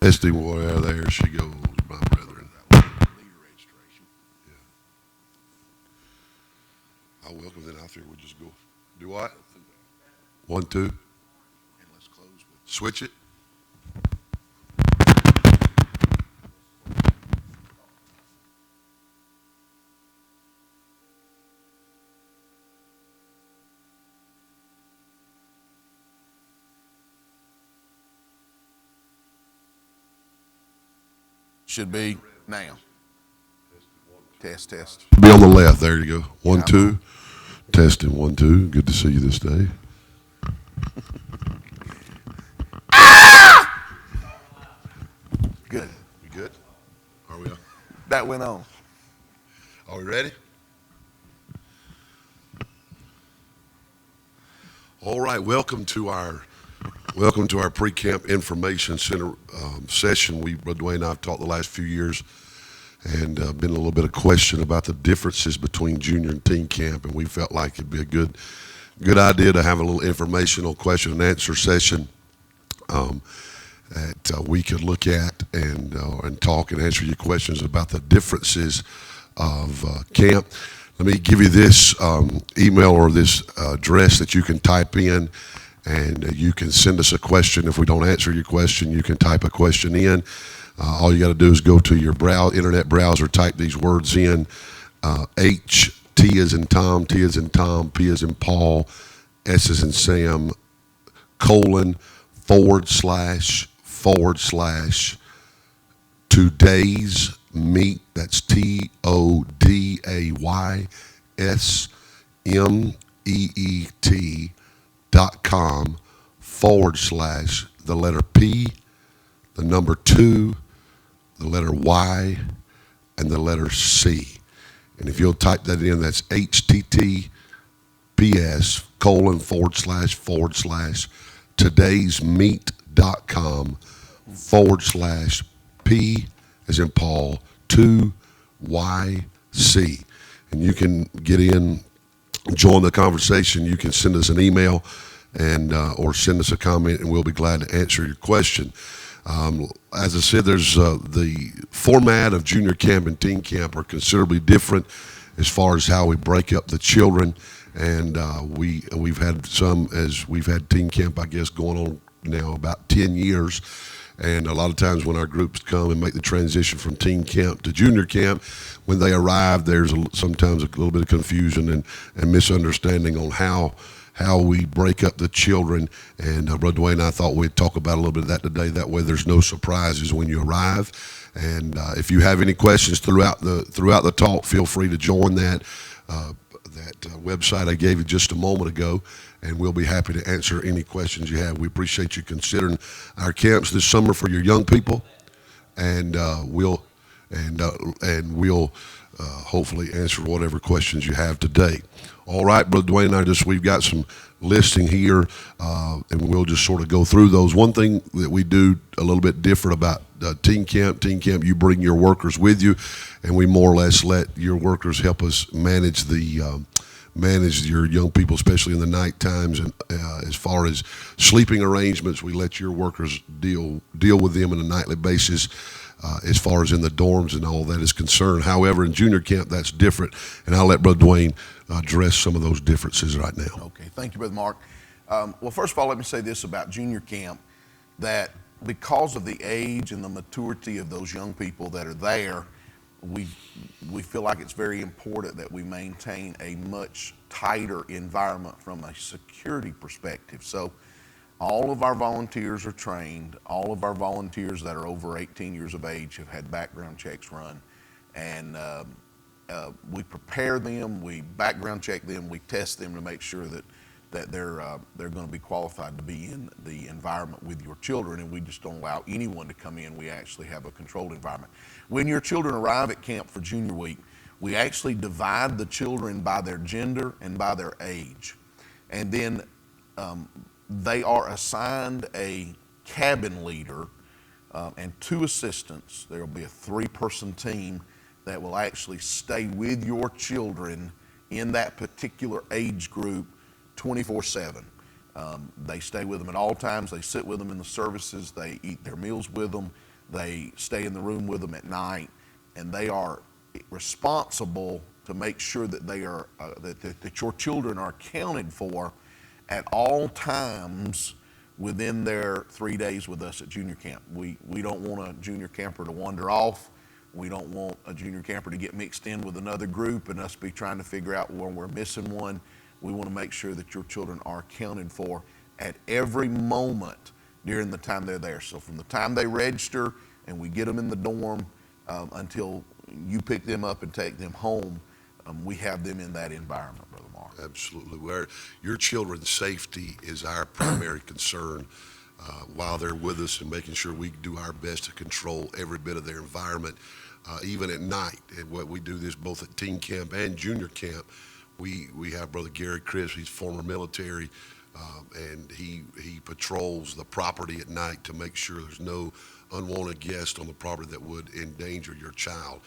Testing, well, there she goes, my brethren. Yeah. I welcome then out there. We'll just go. Do what? 1, 2. And let's close with. Switch it. Should be now. Test. Be on the left. There you go. 1, 2. Testing 1, 2. Good to see you this day. Good. You good? Are we? That went on. Are we ready? All right. Welcome to our pre-camp information center session. Brother Dwayne and I have talked the last few years, and been a little bit of question about the differences between junior and teen camp, and we felt like it'd be a good idea to have a little informational question and answer session that we could look at and talk and answer your questions about the differences of camp. Let me give you this email or this address that you can type in, and you can send us a question. If we don't answer your question, you can type a question in. All you got to do is go to your internet browser, type these words in, H, T as in Tom, T as in Tom, P as in Paul, S as in Sam, colon, // today's meet, that's TODAYSMEET.com / the letter P, the number 2, the letter Y, and the letter C. And if you'll type that in, that's HTTPS : / today'smeet.com / P as in Paul 2 YC. And you can get in, join the conversation. You can send us an email and or send us a comment, and we'll be glad to answer your question. As I said, there's the format of junior camp and teen camp are considerably different as far as how we break up the children. And we've had teen camp, I guess, going on now about 10 years. And a lot of times when our groups come and make the transition from teen camp to junior camp, when they arrive, there's sometimes a little bit of confusion and misunderstanding on how we break up the children. And Brother Dwayne and I thought we'd talk about a little bit of that today. That way there's no surprises when you arrive. And if you have any questions throughout the talk, feel free to join that website I gave you just a moment ago, and we'll be happy to answer any questions you have. We appreciate you considering our camps this summer for your young people, and we'll hopefully answer whatever questions you have today. All right, Brother Dwayne and I we've got some listing here, and we'll just sort of go through those. One thing that we do a little bit different about teen camp, you bring your workers with you, and we more or less let your workers help us manage your young people, especially in the night times. And as far as sleeping arrangements, we let your workers deal with them on a nightly basis. As far as in the dorms and all that is concerned. However, in junior camp, that's different, and I'll let Brother Dwayne address some of those differences right now. Okay, thank you, Brother Mark. Well, first of all, let me say this about junior camp, that because of the age and the maturity of those young people that are there, we feel like it's very important that we maintain a much tighter environment from a security perspective. So all of our volunteers are trained. All of our volunteers that are over 18 years of age have had background checks run. And we prepare them, we background check them, we test them to make sure that they're going to be qualified to be in the environment with your children, and we just don't allow anyone to come in. We actually have a controlled environment. When your children arrive at camp for junior week, we actually divide the children by their gender and by their age. And then they are assigned a cabin leader and 2 assistants. There will be a 3-person team that will actually stay with your children in that particular age group 24/7. They stay with them at all times. They sit with them in the services. They eat their meals with them. They stay in the room with them at night, and they are responsible to make sure that they are that your children are accounted for at all times within their 3 days with us at junior camp. We don't want a junior camper to wander off. We don't want a junior camper to get mixed in with another group and us be trying to figure out when we're missing one. We want to make sure that your children are accounted for at every moment during the time they're there. So from the time they register and we get them in the dorm until you pick them up and take them home, we have them in that environment, Brother Mark. Absolutely. Your children's safety is our primary concern while they're with us, and making sure we do our best to control every bit of their environment, even at night. And what we do this both at teen camp and junior camp. We have Brother Gary Chris. He's former military, and he patrols the property at night to make sure there's no unwanted guest on the property that would endanger your child,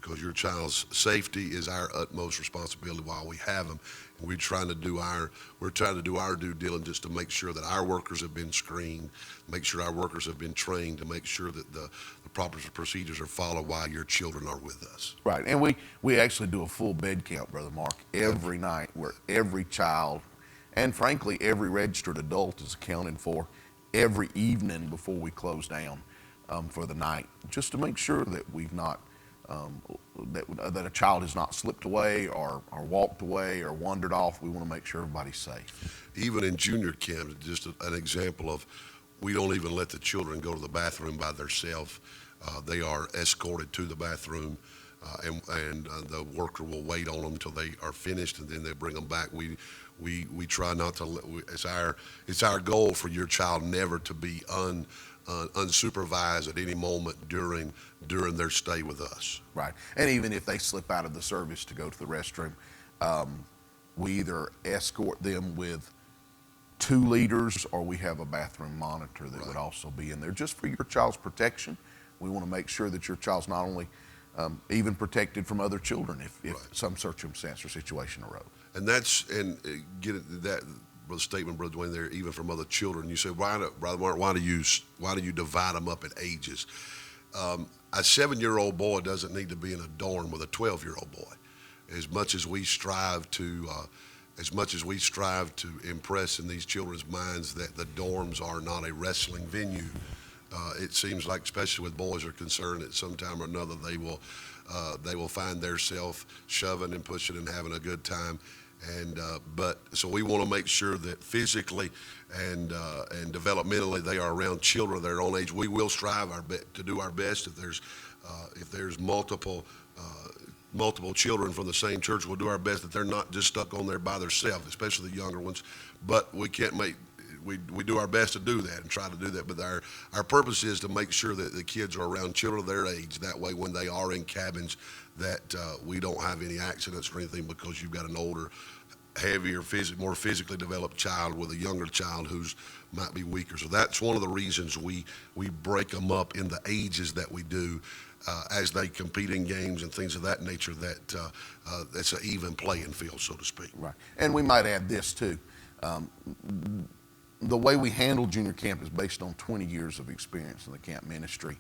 because your child's safety is our utmost responsibility while we have them. And we're trying to do our due diligence to make sure that our workers have been screened, make sure our workers have been trained, to make sure that the proper procedures are followed while your children are with us. Right, and we actually do a full bed count, Brother Mark, every night, where every child, and frankly every registered adult, is accounted for every evening before we close down for the night, just to make sure that we've not that a child has not slipped away or walked away or wandered off. We want to make sure everybody's safe. Even in junior camp, just an example of, we don't even let the children go to the bathroom by themselves. They are escorted to the bathroom, and the worker will wait on them until they are finished, and then they bring them back. We try not to. It's our goal for your child never to be unsupervised at any moment during their stay with us. Right, and even if they slip out of the service to go to the restroom, we either escort them with 2 leaders, or we have a bathroom monitor that would also be in there just for your child's protection. We want to make sure that your child's not only even protected from other children if some circumstance or situation arose. And get it, that statement, Brother Dwayne, there, even from other children. You say, Brother Mark, why do you divide them up at ages? A 7-year-old boy doesn't need to be in a dorm with a 12-year-old boy. As much as we strive to impress in these children's minds that the dorms are not a wrestling venue, it seems like, especially with boys are concerned, at some time or another they will find themselves shoving and pushing and having a good time. But so we want to make sure that physically and developmentally they are around children of their own age. We will strive to do our best. If there's multiple children from the same church, we'll do our best that they're not just stuck on there by themselves, especially the younger ones. But we can't we do our best to do that and try to do that. But our purpose is to make sure that the kids are around children of their age. That way, when they are in cabins, that we don't have any accidents or anything, because you've got an older, heavier, more physically developed child with a younger child who's might be weaker. So that's one of the reasons we break them up in the ages that we do, as they compete in games and things of that nature. That's an even playing field, so to speak. Right, and we might add this too. The way we handle junior camp is based on 20 years of experience in the camp ministry.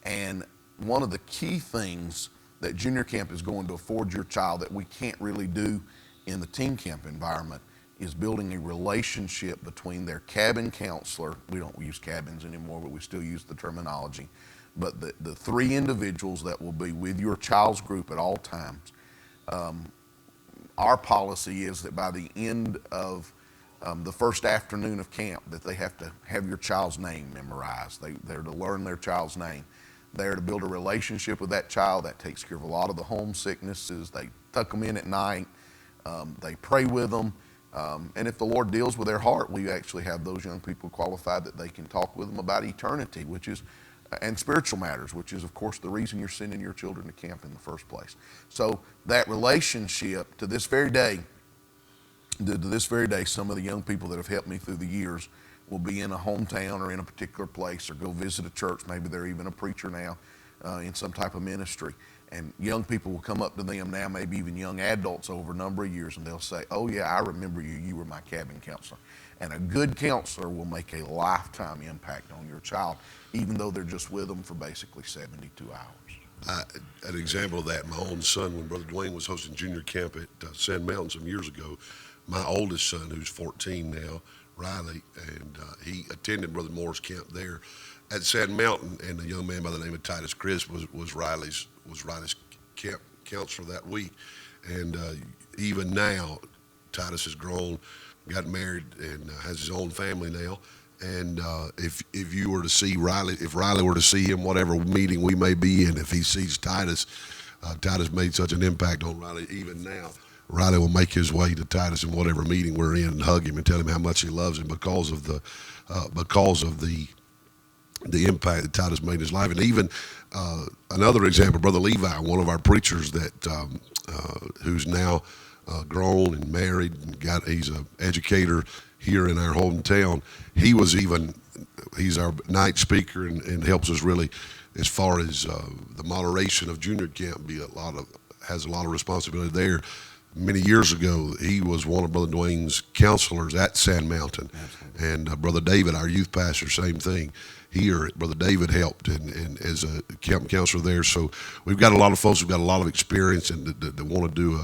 And one of the key things that junior camp is going to afford your child that we can't really do in the teen camp environment is building a relationship between their cabin counselor. We don't use cabins anymore, but we still use the terminology. But the 3 individuals that will be with your child's group at all times. Our policy is that by the end of the first afternoon of camp, that they have to have your child's name memorized. They're to learn their child's name. They're to build a relationship with that child. That takes care of a lot of the homesicknesses. They tuck them in at night. They pray with them. And if the Lord deals with their heart, we actually have those young people qualified that they can talk with them about eternity, and spiritual matters, which is, of course, the reason you're sending your children to camp in the first place. So that relationship, to this very day, some of the young people that have helped me through the years will be in a hometown or in a particular place, or go visit a church. Maybe they're even a preacher now in some type of ministry. And young people will come up to them now, maybe even young adults over a number of years, and they'll say, "Oh yeah, I remember you. You were my cabin counselor." And a good counselor will make a lifetime impact on your child, even though they're just with them for basically 72 hours. An example of that, my own son, when Brother Dwayne was hosting junior camp at Sand Mountain some years ago, my oldest son, who's 14 now, Riley, and he attended Brother Moore's camp there at Sand Mountain, and a young man by the name of Titus Chris was Riley's camp counselor that week. And even now, Titus has grown, got married, and has his own family now. And if you were to see Riley, if Riley were to see him, whatever meeting we may be in, if he sees Titus, Titus made such an impact on Riley. Even now, Riley will make his way to Titus in whatever meeting we're in and hug him and tell him how much he loves him because of the impact that Titus made in his life. And even another example, Brother Levi, one of our preachers that who's now grown and married and he's an educator here in our hometown. He's our night speaker and helps us really as far as the moderation of junior camp. Has a lot of responsibility there. Many years ago, he was one of Brother Dwayne's counselors at Sand Mountain. Absolutely. And Brother David, our youth pastor, same thing. Here, Brother David helped and as a camp counselor there. So we've got a lot of folks who've got a lot of experience and that want to do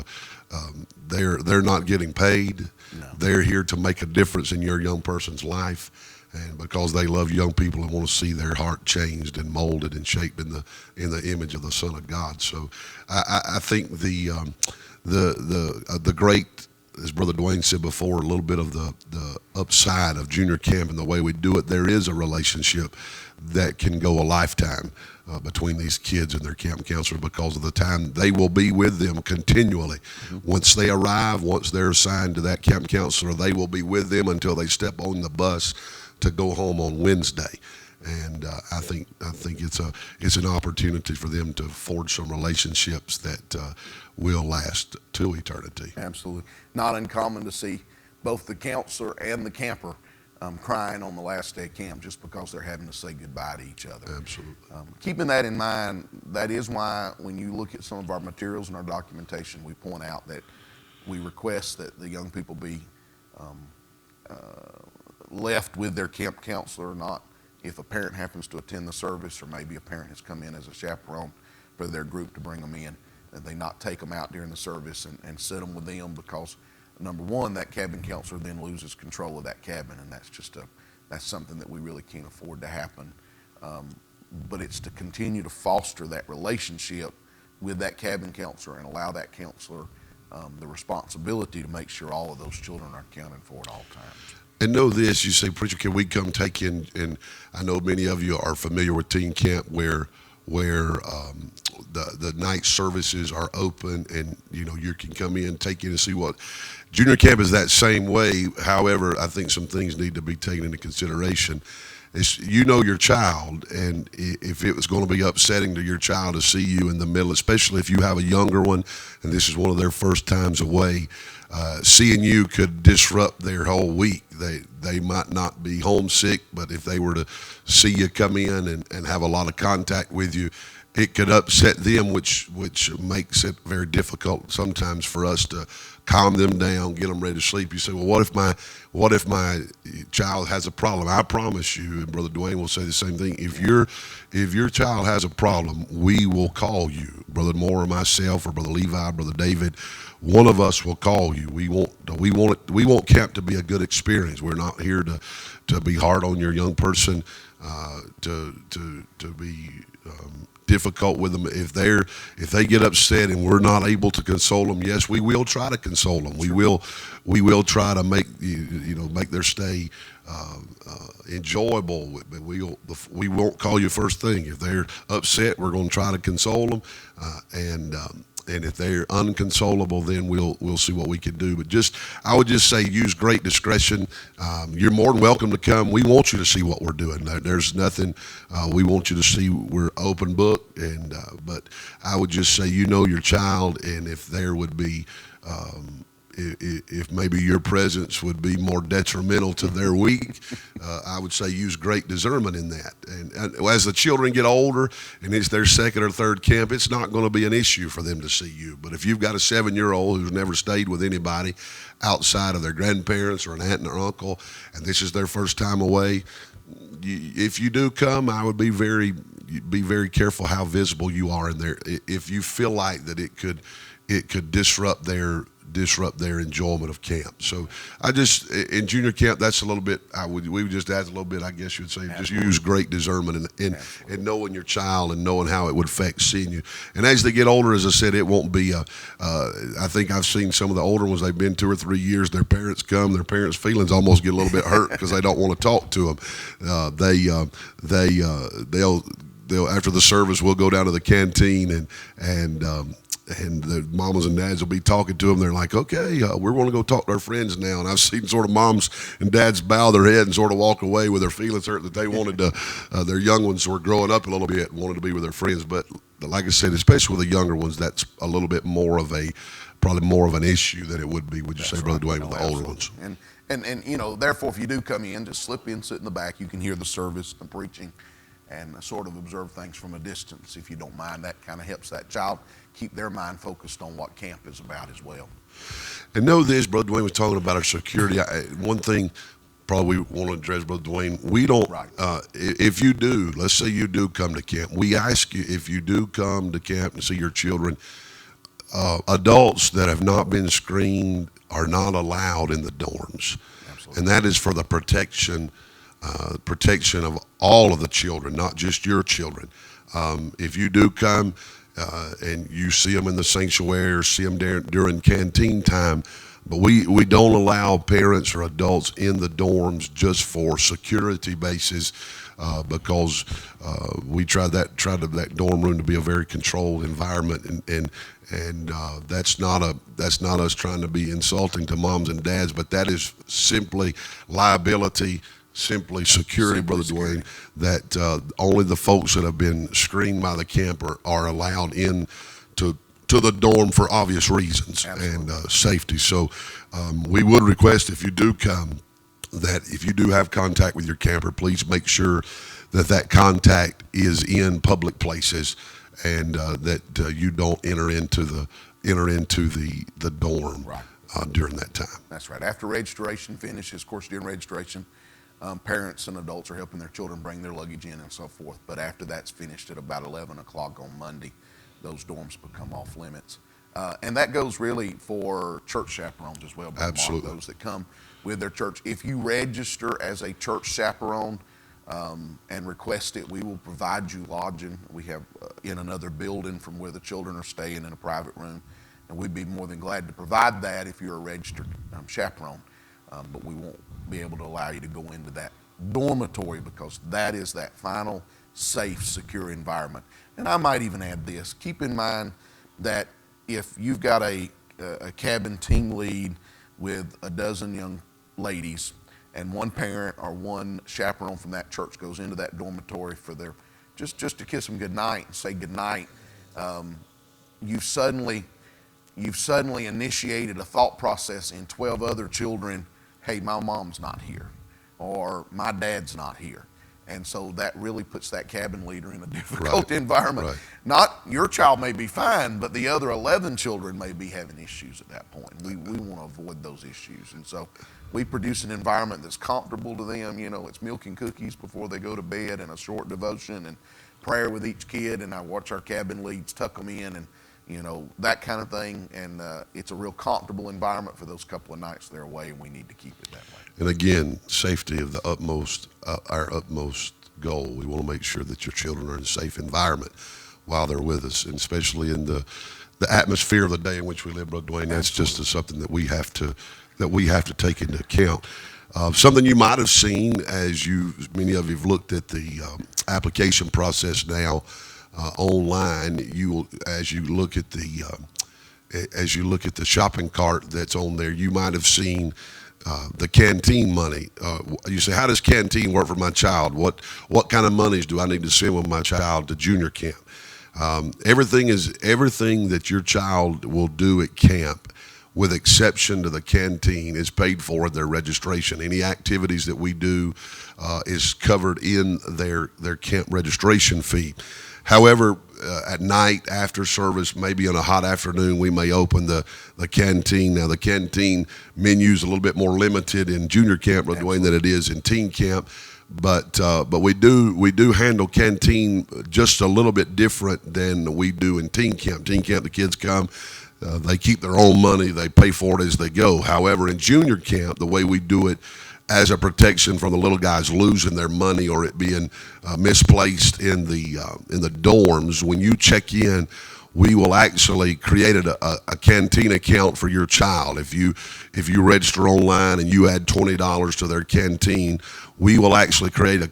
they're not getting paid. No. They're here to make a difference in your young person's life, and because they love young people and want to see their heart changed and molded and shaped in the image of the Son of God. So I think the great, as Brother Dwayne said before, a little bit of the upside of junior camp and the way we do it, there is a relationship that can go a lifetime between these kids and their camp counselor because of the time they will be with them continually. Mm-hmm. Once they arrive, once they're assigned to that camp counselor, they will be with them until they step on the bus to go home on Wednesday. And I think it's an opportunity for them to forge some relationships that will last to eternity. Absolutely. Not uncommon to see both the counselor and the camper crying on the last day of camp just because they're having to say goodbye to each other. Absolutely. Keeping that in mind, that is why when you look at some of our materials and our documentation, we point out that we request that the young people be left with their camp counselor, not if a parent happens to attend the service or maybe a parent has come in as a chaperone for their group to bring them in, and they not take them out during the service and sit them with them because, number one, that cabin counselor then loses control of that cabin, and that's something that we really can't afford to happen. But it's to continue to foster that relationship with that cabin counselor and allow that counselor the responsibility to make sure all of those children are accounted for at all times. And know this, you say, preacher, can we come take in? And I know many of you are familiar with teen camp where the night services are open and you can come in, take in and see what. Junior camp is that same way. However, I think some things need to be taken into consideration. It's, your child, and if it was going to be upsetting to your child to see you in the middle, especially if you have a younger one and this is one of their first times away, seeing you could disrupt their whole week. They might not be homesick, but if they were to see you come in and have a lot of contact with you, it could upset them, which makes it very difficult sometimes for us to calm them down, get them ready to sleep. You say, well, what if my child has a problem? I promise you, and Brother Dwayne will say the same thing. If your child has a problem, we will call you, Brother Moore or myself or Brother Levi, Brother David. One of us will call you. We want camp to be a good experience. We're not here to be hard on your young person, to be difficult with them. If they get upset and we're not able to console them, yes, we will try to console them. We will try to make make their stay enjoyable. But we won't call you first thing. If they're upset, we're going to try to console them, and if they're unconsolable, then we'll see what we can do. But I would just say use great discretion. You're more than welcome to come. We want you to see what we're doing. There's nothing. We want you to see we're open book. But I would just say your child, and if there would be if maybe your presence would be more detrimental to their week, I would say use great discernment in that. And as the children get older and it's their second or third camp, it's not going to be an issue for them to see you. But if you've got a 7-year-old who's never stayed with anybody outside of their grandparents or an aunt or uncle, and this is their first time away, if you do come, I would be very careful how visible you are in there. If you feel like that it could disrupt their enjoyment of camp. So I just, in junior camp, that's a little bit, we would just add a little bit, I guess you would say, just use great discernment and knowing your child and knowing how it would affect seeing you. And as they get older, as I said, it won't be I think I've seen some of the older ones, they've been 2 or 3 years, their parents come, their parents' feelings almost get a little bit hurt because they don't want to talk to them. They'll after the service, we'll go down to the canteen and the mamas and dads will be talking to them. They're like, okay, we're going to go talk to our friends now. And I've seen sort of moms and dads bow their head and sort of walk away with their feelings hurt that they wanted to, their young ones were growing up a little bit and wanted to be with their friends. But like I said, especially with the younger ones, that's a little bit probably more of an issue than it would be, would you say, Brother Dwayne, with the older ones? And therefore, if you do come in, just slip in, sit in the back. You can hear the service and preaching and sort of observe things from a distance if you don't mind. That kind of helps that child keep their mind focused on what camp is about as well. And know this, Brother Dwayne was talking about our security. One thing probably we want to address, Brother Dwayne, we don't, Right. If you do, let's say you do come to camp, we ask you, if you do come to camp and see your children, adults that have not been screened are not allowed in the dorms. Absolutely. And that is for the protection of all of the children, not just your children. If you do come and you see them in the sanctuary or see them during canteen time, but we don't allow parents or adults in the dorms just for security basis because we try that dorm room to be a very controlled environment, and that's not us trying to be insulting to moms and dads, but that is simply liability. Simply security, Brother Dwayne, that only the folks that have been screened by the camper are allowed in to the dorm for obvious reasons. Absolutely. And safety. So we would request, if you do come, that if you do have contact with your camper, please make sure that contact is in public places and that you don't enter into the dorm. Right. During that time. That's right. After registration finishes, of course, during registration, parents and adults are helping their children bring their luggage in and so forth. But after that's finished at about 11 o'clock on Monday, those dorms become off limits. And that goes really for church chaperones as well. Absolutely. Those that come with their church. If you register as a church chaperone and request it, we will provide you lodging. We have in another building from where the children are staying in a private room. And we'd be more than glad to provide that if you're a registered chaperone. But we won't be able to allow you to go into that dormitory because that is that final safe, secure environment. And I might even add this. Keep in mind that if you've got a cabin team lead with a dozen young ladies and one parent or one chaperone from that church goes into that dormitory for their just to kiss them goodnight and say goodnight, you've suddenly initiated a thought process in 12 other children. Hey, my mom's not here, or my dad's not here. And so that really puts that cabin leader in a difficult environment. Right. Not your child may be fine, but the other 11 children may be having issues at that point. We want to avoid those issues. And so we produce an environment that's comfortable to them. You know, it's milk and cookies before they go to bed and a short devotion and prayer with each kid. And I watch our cabin leads tuck them in and, you know, that kind of thing. And it's a real comfortable environment for those couple of nights they're away, and we need to keep it that way. And again, safety of our utmost goal. We want to make sure that your children are in a safe environment while they're with us, and especially in the atmosphere of the day in which we live, Brother Dwayne. That's just something that we have to take into account. Something you might have seen as many of you have looked at the application process now online. As you look at the shopping cart that's on there, you might have seen the canteen money. You say, how does canteen work for my child? What kind of monies do I need to send with my child to junior camp? Everything that your child will do at camp with exception to the canteen, is paid for in their registration. Any activities that we do is covered in their camp registration fee. However, at night after service, maybe on a hot afternoon, we may open the canteen. Now, the canteen menu is a little bit more limited in junior camp, Brother Dwayne, than it is in teen camp. But we do handle canteen just a little bit different than we do in teen camp. Teen camp, the kids come, they keep their own money, they pay for it as they go. However, in junior camp, the way we do it as a protection from the little guys losing their money or it being misplaced in the dorms, when you check in, we will actually create a canteen account for your child. If you register online and you add $20 to their canteen, we will actually create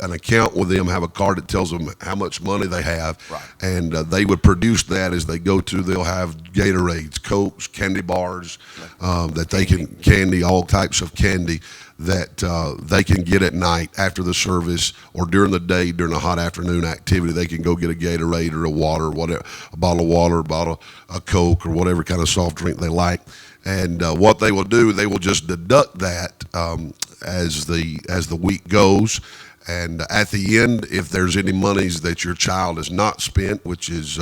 an account with them, have a card that tells them how much money they have, right. And they would produce that as they go to. They'll have Gatorades, Cokes, candy bars, that they can candy, all types of candy that they can get at night after the service or during the day during a hot afternoon activity. They can go get a Gatorade or a water, whatever, a bottle of water, a bottle of Coke or whatever kind of soft drink they like. And what they will do, they will just deduct that as the week goes. And at the end, if there's any monies that your child has not spent, which is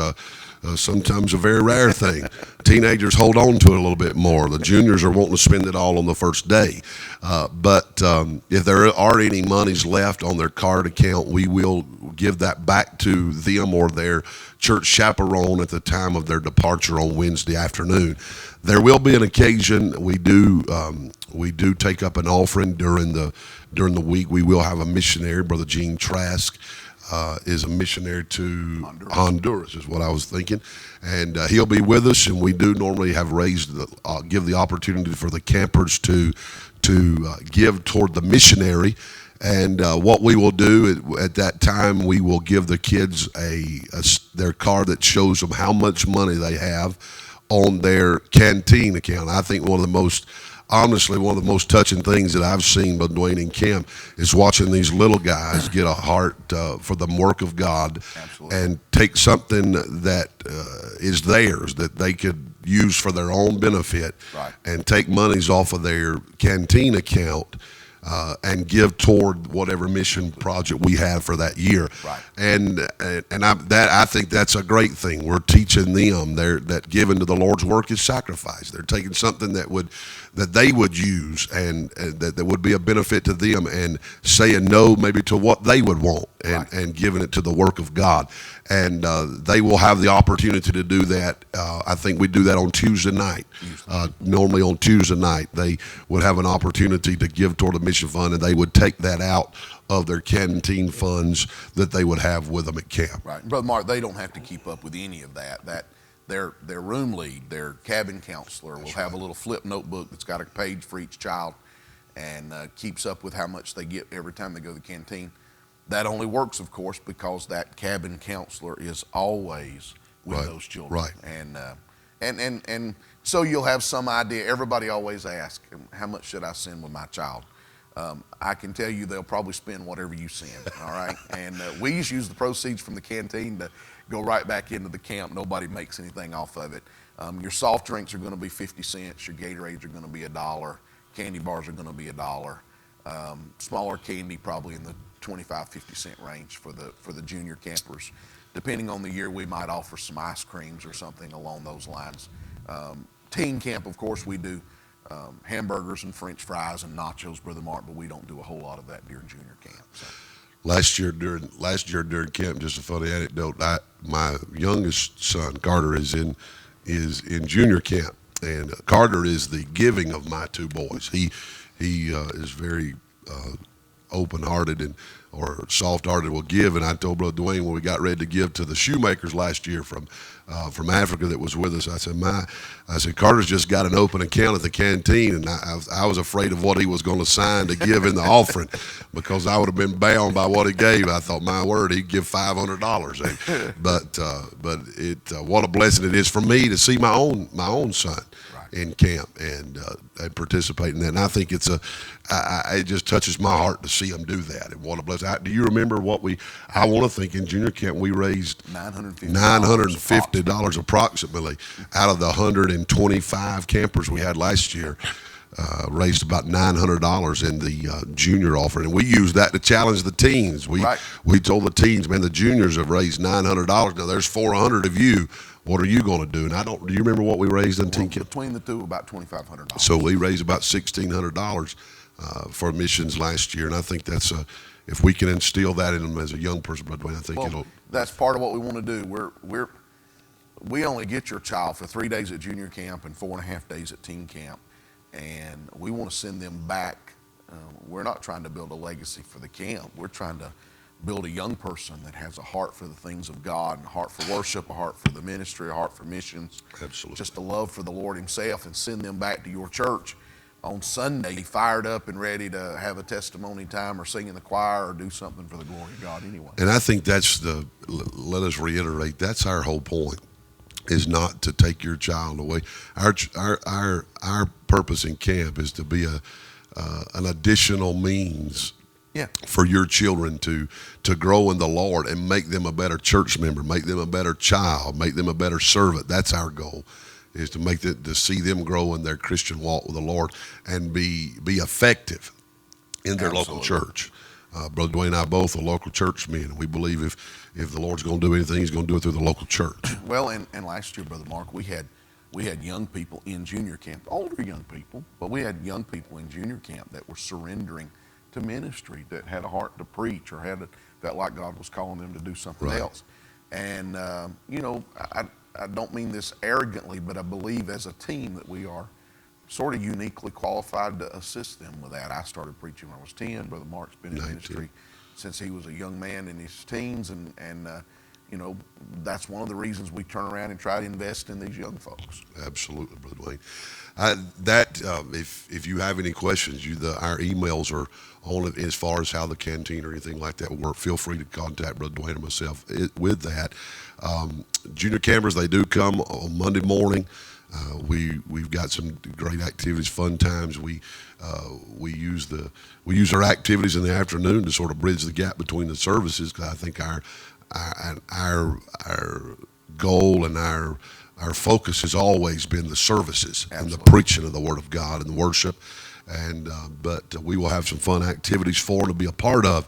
sometimes a very rare thing, teenagers hold on to it a little bit more. The juniors are wanting to spend it all on the first day. But if there are any monies left on their card account, we will give that back to them or their church chaperone at the time of their departure on Wednesday afternoon. There will be an occasion we do take up an offering during the week. We will have a missionary, Brother Gene Trask, is a missionary to Honduras is what I was thinking, and he'll be with us. And we do normally have give the opportunity for the campers to give toward the missionary. And what we will do at that time, we will give the kids their card that shows them how much money they have on their canteen account. I think one of the most touching things that I've seen by Dwayne in camp is watching these little guys get a heart for the work of God. Absolutely. And take something that is theirs that they could use for their own benefit, right, and take monies off of their canteen account and give toward whatever mission project we have for that year. Right. And I think that's a great thing. We're teaching them that giving to the Lord's work is sacrifice. They're taking something that they would use and that would be a benefit to them and saying no maybe to what they would want and giving it to the work of God. And they will have the opportunity to do that. I think we do that on Tuesday night. Normally on Tuesday night, they would have an opportunity to give toward the mission fund, and they would take that out of their canteen funds that they would have with them at camp. Right. Brother Mark, they don't have to keep up with any of that. Their room lead, their cabin counselor will have a little flip notebook that's got a page for each child and keeps up with how much they get every time they go to the canteen. That only works, of course, because that cabin counselor is always with those children. Right. And so you'll have some idea. Everybody always asks, how much should I send with my child? I can tell you they'll probably spend whatever you send, all right? And we just use the proceeds from the canteen to go right back into the camp. Nobody makes anything off of it. Your soft drinks are going to be 50 cents. Your Gatorades are going to be $1. Candy bars are going to be $1. Smaller candy probably in the 25-50 cent range for the junior campers. Depending on the year, we might offer some ice creams or something along those lines. Teen camp, of course, we do hamburgers and French fries and nachos, Brother Mark, but we don't do a whole lot of that during junior camp. So. Last year during camp, just a funny anecdote. My youngest son Carter is in junior camp, and Carter is the giving of my two boys. He is very open-hearted or soft-hearted, will give. And I told Brother Dwayne when we got ready to give to the shoemakers last year from Africa that was with us, I said Carter's just got an open account at the canteen, and I was afraid of what he was going to sign to give in the offering because I would have been bound by what he gave. I thought, my word, he'd give $500. But what a blessing it is for me to see my own son in camp and participate in that. And I think it just touches my heart to see them do that. And what a blessing. Do you remember I want to think in junior camp we raised $950 approximately out of the 125 campers we had last year. Raised about $900 in the junior offering, and we used that to challenge the teens. We told the teens, man, the juniors have raised $900. Now there's 400 of you. What are you going to do? And do you remember what we raised in teen camp? Between the two, about $2,500. So we raised about $1,600 for missions last year, and I think that's if we can instill that in them as a young person, Brother Dwayne, I think that's part of what we want to do. We only get your child for 3 days at junior camp and 4.5 days at teen camp. And we want to send them back. We're not trying to build a legacy for the camp. We're trying to build a young person that has a heart for the things of God, and a heart for worship, a heart for the ministry, a heart for missions. Absolutely. Just a love for the Lord himself, and send them back to your church on Sunday fired up and ready to have a testimony time or sing in the choir or do something for the glory of God anyway. And I think let us reiterate, that's our whole point, is not to take your child away. Our purpose in camp is to be an additional means for your children to grow in the Lord and make them a better church member, make them a better child, make them a better servant. That's our goal, is to see them grow in their Christian walk with the Lord and be effective in their local church. Brother Dwayne and I both are local church men, and we believe if the Lord's going to do anything, he's going to do it through the local church. Well, and last year, Brother Mark, we had young people in junior camp, older young people, but we had young people in junior camp that were surrendering to ministry, that had a heart to preach or felt like God was calling them to do something else. And, I don't mean this arrogantly, but I believe as a team that we are sort of uniquely qualified to assist them with that. I started preaching when I was 10. Brother Mark's been in ministry since he was a young man in his teens, and that's one of the reasons we turn around and try to invest in these young folks. Absolutely, Brother Dwayne. If you have any questions, our emails are on it as far as how the canteen or anything like that will work. Feel free to contact Brother Dwayne and myself with that. Junior campers, they do come on Monday morning. We've got some great activities, fun times. We use our activities in the afternoon to sort of bridge the gap between the services, because I think our goal and our focus has always been the services and the preaching of the Word of God and the worship. But we will have some fun activities for them to be a part of.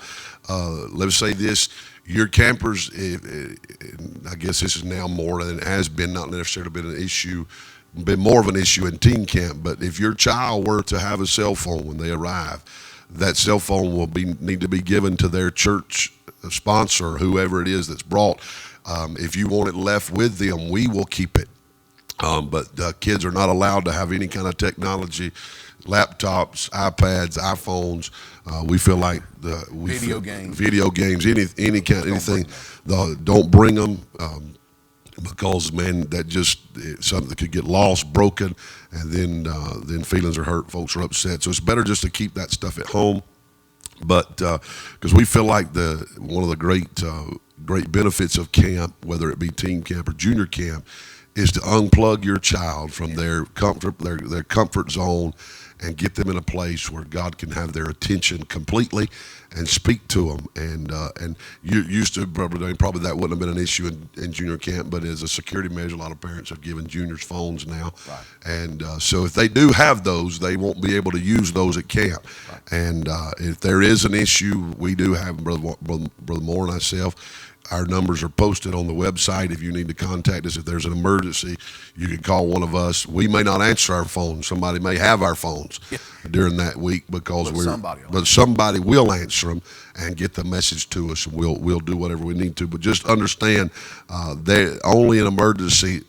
Let's say this. Your campers, I guess this is now more than it has been, not necessarily been more of an issue in teen camp, but if your child were to have a cell phone when they arrive, that cell phone will need to be given to their church sponsor, whoever it is that's brought. If you want it left with them, we will keep it. But kids are not allowed to have any kind of technology, laptops, iPads, iPhones. We feel like video games, anything. Don't bring them, because man, something that could get lost, broken, and then feelings are hurt, folks are upset. So it's better just to keep that stuff at home. But because we feel like one of the great benefits of camp, whether it be teen camp or junior camp, is to unplug your child from their comfort zone and get them in a place where God can have their attention completely and speak to them. And you used to, probably that wouldn't have been an issue in junior camp, but as a security measure, a lot of parents have given juniors phones now. Right. And so if they do have those, they won't be able to use those at camp. Right. And if there is an issue, we do have, Brother Moore and myself, our numbers are posted on the website. If you need to contact us, if there's an emergency, you can call one of us. We may not answer our phones. Somebody may have our phones during that week because somebody will answer them and get the message to us, and we'll do whatever we need to. But just understand, only in emergency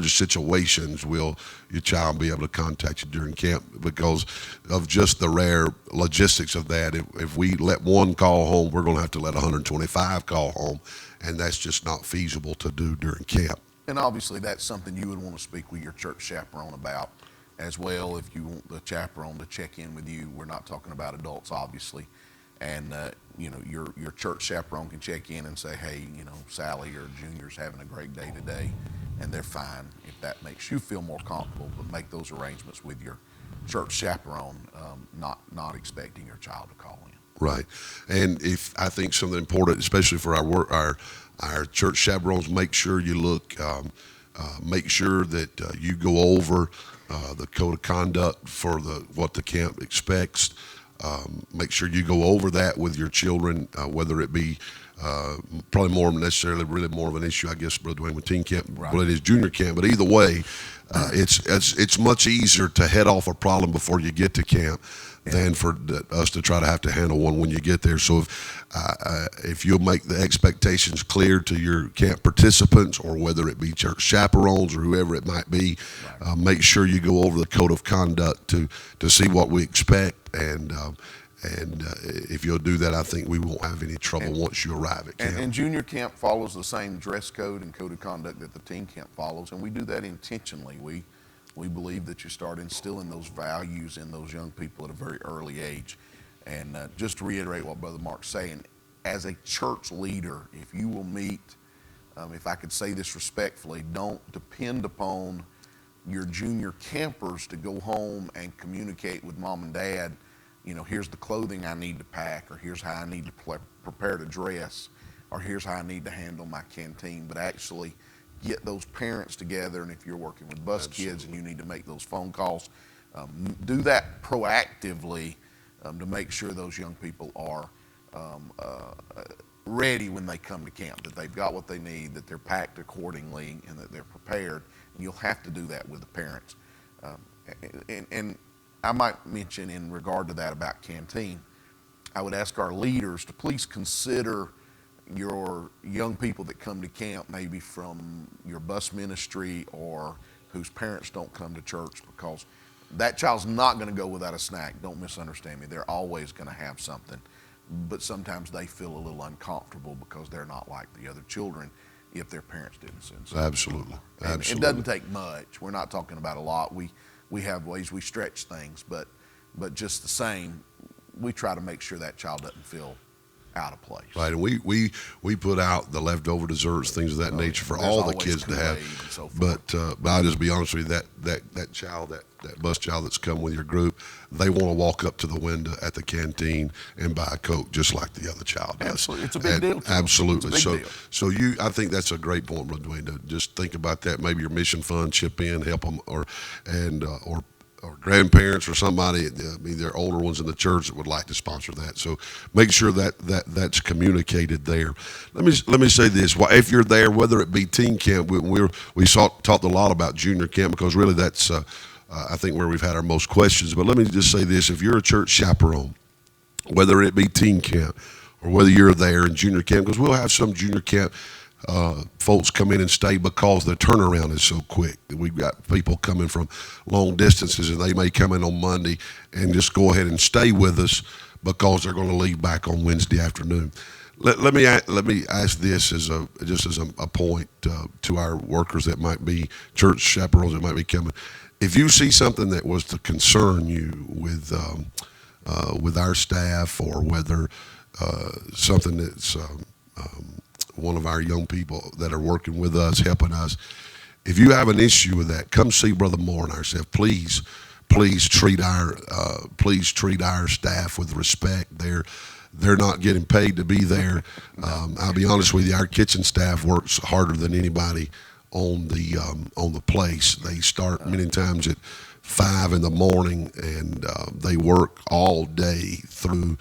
situations will your child be able to contact you during camp, because of just the rare logistics of that. If we let one call home, we're going to have to let 125 call home, and that's just not feasible to do during camp. And obviously that's something you would want to speak with your church chaperone about as well. If you want the chaperone to check in with you, we're not talking about adults, obviously. And your church chaperone can check in and say, hey, Sally or Junior's having a great day today. and they're fine if that makes you feel more comfortable. But make those arrangements with your church chaperone, not expecting your child to call in. Right. And if I think something important, especially for our church chaperones, make sure you look, make sure that you go over the code of conduct for what the camp expects. Make sure you go over that with your children, whether it be probably more necessarily really more of an issue, I guess, Brother Dwayne, with teen camp, Right. but it is junior camp. But either way, it's much easier to head off a problem before you get to camp than for us to try to have to handle one when you get there. So if you'll make the expectations clear to your camp participants, or whether it be church chaperones or whoever it might be, make sure you go over the code of conduct to see what we expect. And if you'll do that, I think we won't have any trouble once you arrive at camp. And junior camp follows the same dress code and code of conduct that the teen camp follows, and we do that intentionally. We believe that you start instilling those values in those young people at a very early age. And just to reiterate what Brother Mark's saying, as a church leader, if you will meet, if I could say this respectfully, don't depend upon your junior campers to go home and communicate with mom and dad, here's the clothing I need to pack, or here's how I need to prepare to dress, or here's how I need to handle my canteen, but actually get those parents together. And if you're working with bus kids and you need to make those phone calls, do that proactively to make sure those young people are ready when they come to camp, that they've got what they need, that they're packed accordingly, and that they're prepared. And you'll have to do that with the parents. And I might mention in regard to that about canteen, I would ask our leaders to please consider your young people that come to camp, maybe from your bus ministry or whose parents don't come to church, because that child's not going to go without a snack. Don't misunderstand me. They're always going to have something. But sometimes they feel a little uncomfortable because they're not like the other children if their parents didn't send something. Absolutely. And it doesn't take much. We're not talking about a lot. We have ways we stretch things, but just the same, we try to make sure that child doesn't feel out of place. Right, and we put out the leftover desserts, things of that nature for all the kids to have. So but I'll just be honest with you, that child, that bus child that's come with your group, they want to walk up to the window at the canteen and buy a Coke just like the other child does. Absolutely, it's a big deal. Absolutely. It's a big deal. So I think that's a great point, Brother Dwayne, to just think about that. Maybe your mission fund chip in, help them, or grandparents or somebody, they're older ones in the church that would like to sponsor that. So make sure that's communicated there. Let me say this: if you're there, whether it be teen camp, we talked a lot about junior camp, because really that's I think where we've had our most questions. But let me just say this: if you're a church chaperone, whether it be teen camp or whether you're there in junior camp, because we'll have some junior camp folks come in and stay because the turnaround is so quick. We've got people coming from long distances, and they may come in on Monday and just go ahead and stay with us because they're going to leave back on Wednesday afternoon. Let me ask this as a point to our workers that might be church chaperones that might be coming. If you see something that was to concern you with our staff, or whether something that's one of our young people that are working with us, helping us, if you have an issue with that, come see Brother Moore and ourselves. Please treat our staff with respect. They're not getting paid to be there. I'll be honest with you, our kitchen staff works harder than anybody on the place. They start many times at 5 in the morning, and they work all day through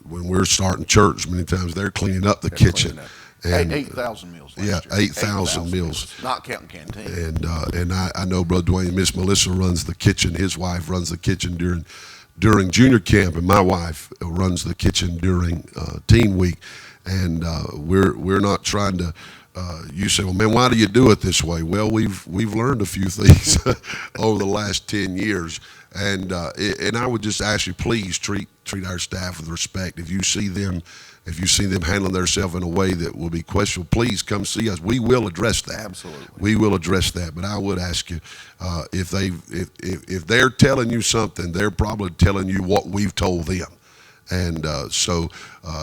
when we're starting church. Many times they're cleaning up the kitchen. And 8,000 meals last year. 8,000 meals. Not counting canteen. And I know Brother Dwayne, Miss Melissa runs the kitchen. His wife runs the kitchen during junior camp, and my wife runs the kitchen during teen week. And we're not trying to. You say, well, man, why do you do it this way? Well, we've learned a few things over the last 10 years, and I would just ask you, please treat our staff with respect. If you see them handling themselves in a way that will be questionable, please come see us. We will address that. Absolutely, we will address that. But I would ask you, if they're telling you something, they're probably telling you what we've told them. And so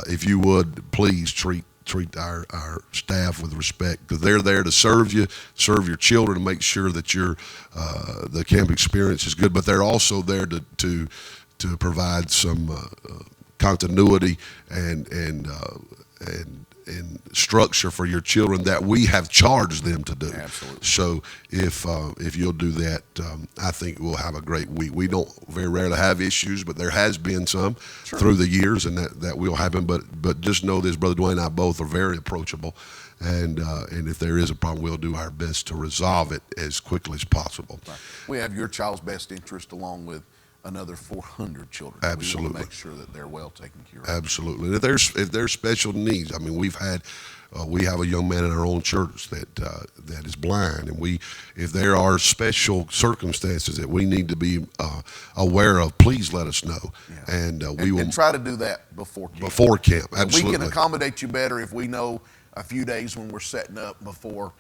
if you would, please treat our staff with respect, because they're there to serve you, serve your children, and make sure that your the camp experience is good. But they're also there to provide some continuity and structure for your children that we have charged them to do. Absolutely. So if you'll do that, I think we'll have a great week. We don't very rarely have issues, but there has been some through the years, and that will happen. But just know this, Brother Dwayne and I both are very approachable, and if there is a problem, we'll do our best to resolve it as quickly as possible. Right. We have your child's best interest along with another 400 children. Absolutely. We want to make sure that they're well taken care of. Absolutely. And if there's special needs, I mean, we have a young man in our own church that is blind, and if there are special circumstances that we need to be aware of, please let us know, and we will try to do that before camp. Before camp. Absolutely. We can accommodate you better if we know a few days when we're setting up before.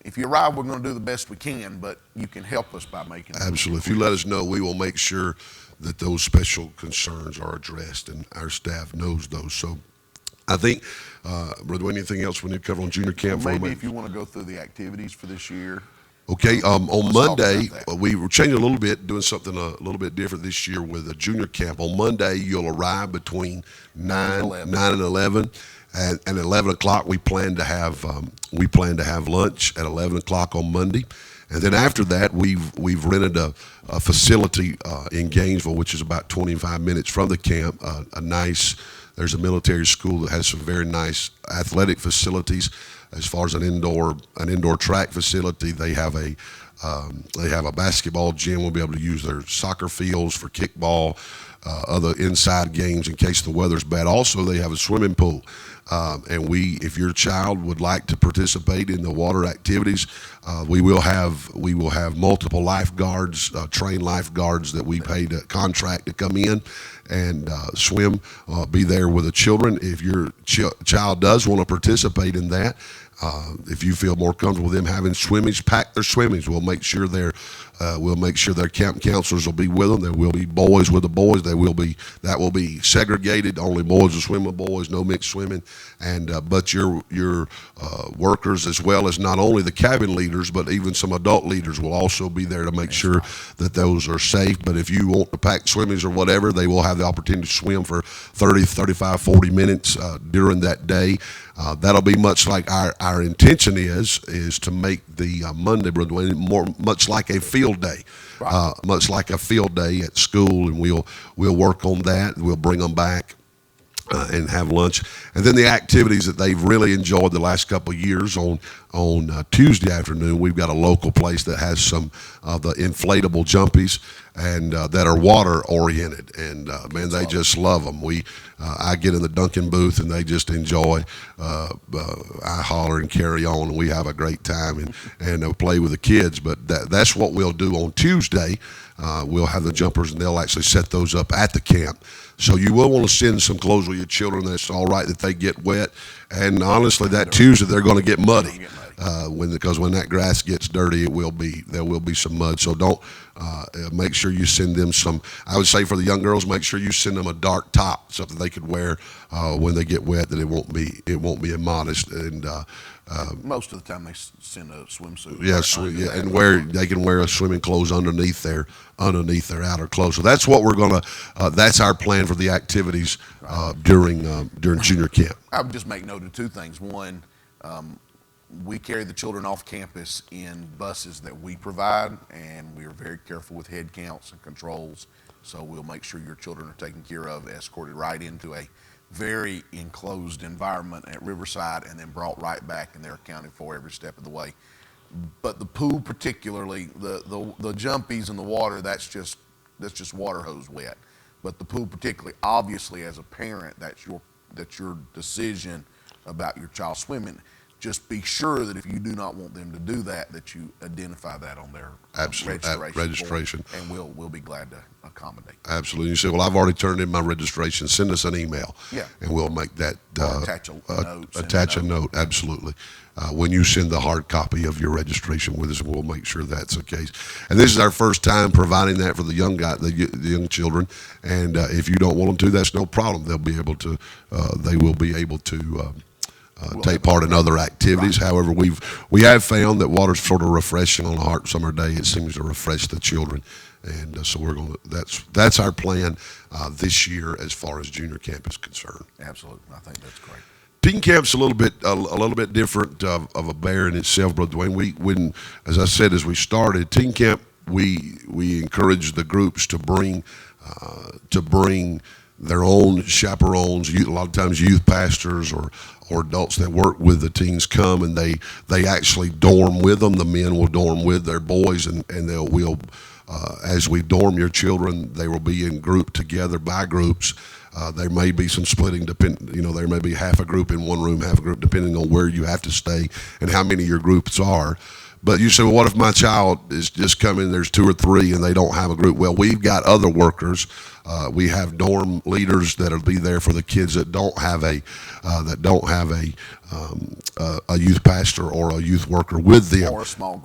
If you arrive, we're going to do the best we can, but you can help us by making it. Absolutely. If you let us know, we will make sure that those special concerns are addressed, and our staff knows those. So I think, Brother Wayne, anything else we need to cover on junior camp? Maybe if you want to go through the activities for this year. Okay, on Let's Monday, talk about that. we were changing a little bit, doing something a little bit different this year with a junior camp. On Monday, you'll arrive between 9 and 11. And at 11 o'clock, we plan to have lunch at 11 o'clock on Monday. And then after that, we've rented a facility in Gainesville, which is about 25 minutes from the camp. There's a military school that has some very nice athletic facilities. As far as an indoor track facility, they have a basketball gym. We'll be able to use their soccer fields for kickball, other inside games in case the weather's bad. Also, they have a swimming pool. And if your child would like to participate in the water activities, we will have multiple lifeguards, trained lifeguards that we pay to contract to come in and swim, be there with the children. If your child does want to participate in that, if you feel more comfortable with them having swimmings, pack their swimmings. We'll make sure their camp counselors will be with them. There will be boys with the boys. That will be segregated. Only boys will swim with boys. No mixed swimming. And but your workers, as well as not only the cabin leaders, but even some adult leaders, will also be there to make sure that those are safe. But if you want to pack swimmings or whatever, they will have the opportunity to swim for 30, 35, 40 minutes during that day. That'll be much like our intention is to make the Monday, Brother Dwayne, much like a field day, much like a field day at school, and we'll work on that. We'll bring them back and have lunch, and then the activities that they've really enjoyed the last couple of years. On Tuesday afternoon, we've got a local place that has some of the inflatable jumpies and that are water oriented, and man, they just love them. I get in the Duncan booth and they just enjoy. I holler and carry on, and we have a great time and play with the kids. But that's what we'll do on Tuesday. We'll have the jumpers, and they'll actually set those up at the camp. So you will want to send some clothes with your children. That's all right that they get wet. And honestly, that Tuesday they're going to get muddy. Because when that grass gets dirty, there will be some mud. So don't make sure you send them some. I would say for the young girls, make sure you send them a dark top, something they could wear when they get wet, that it won't be immodest. And most of the time they send a swimsuit. Yes, and they can wear a swimming clothes underneath their outer clothes. So that's what we're gonna. That's our plan for the activities during junior camp. I would just make note of two things. One, we carry the children off campus in buses that we provide, and we are very careful with head counts and controls. So we'll make sure your children are taken care of, escorted right into a very enclosed environment at Riverside, and then brought right back, and they're accounted for every step of the way. But the pool, particularly the jumpies in the water, that's just water hose wet. But the pool, particularly, obviously, as a parent, that's your decision about your child swimming. Just be sure that if you do not want them to do that, that you identify that on their registration form, and we'll be glad to accommodate. Absolutely. You say, well, I've already turned in my registration. Send us an email, and we'll make that attach a note. Absolutely. When you send the hard copy of your registration with us, we'll make sure that's the case. And this is our first time providing that for the young children. And if you don't want them to, that's no problem. They will be able to take part in other activities. However, we have found that water's sort of refreshing on a hot summer day. It seems to refresh the children, and so we're going to. That's our plan this year as far as junior camp is concerned. Absolutely, I think that's great. Teen camp's a little bit different of a bear in itself, Brother Dwayne. As I said, as we started teen camp, we encourage the groups to bring their own chaperones. A lot of times, youth pastors or adults that work with the teens come, and they actually dorm with them. The men will dorm with their boys, and we'll as we dorm your children, they will be in group together by groups. There may be some splitting, there may be half a group in one room, half a group, depending on where you have to stay and how many your groups are. But you say, well, what if my child is just coming, there's 2 or 3 and they don't have a group? Well, we've got other workers. We have dorm leaders that'll be there for the kids that don't have a youth pastor or a youth worker with them,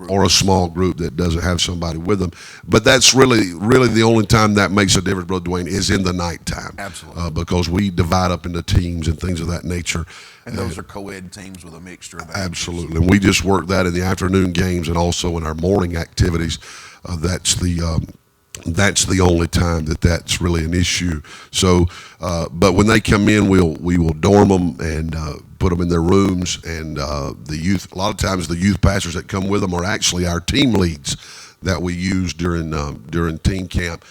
or a small group that doesn't have somebody with them. But that's really the only time that makes a difference, Brother Dwayne, is in the nighttime. Absolutely. Because we divide up into teams and things of that nature. And those are co-ed teams with a mixture of ages. Absolutely. And we just work that in the afternoon games and also in our morning activities. That's the only time that's really an issue. So, but when they come in, we will dorm them and put them in their rooms. And the youth, a lot of times, the youth pastors that come with them are actually our team leads that we use during teen camp.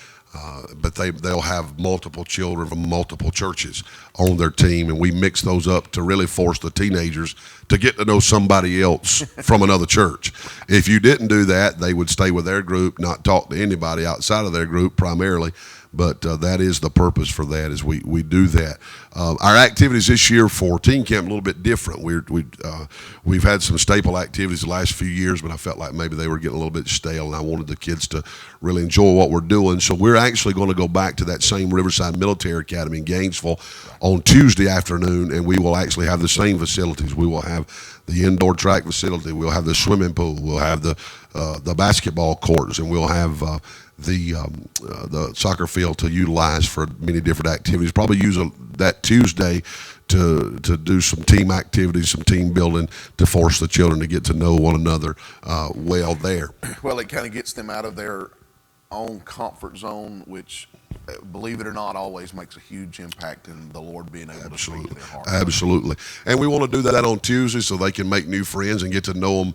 But they'll have multiple children from multiple churches on their team, and we mix those up to really force the teenagers to get to know somebody else from another church. If you didn't do that, they would stay with their group, not talk to anybody outside of their group primarily. But that is the purpose for that, is we do that. Our activities this year for teen camp a little bit different. We've had some staple activities the last few years, but I felt like maybe they were getting a little bit stale, and I wanted the kids to really enjoy what we're doing. So we're actually going to go back to that same Riverside Military Academy in Gainesville on Tuesday afternoon, and we will actually have the same facilities. We will have the indoor track facility. We'll have the swimming pool. We'll have the basketball courts, and we'll have the soccer field to utilize for many different activities. Probably use that Tuesday to do some team activities, some team building, to force the children to get to know one another well there. Well, it kind of gets them out of their own comfort zone, which, believe it or not, always makes a huge impact in the Lord being able to speak to their heart. Absolutely. And we want to do that on Tuesday so they can make new friends and get to know them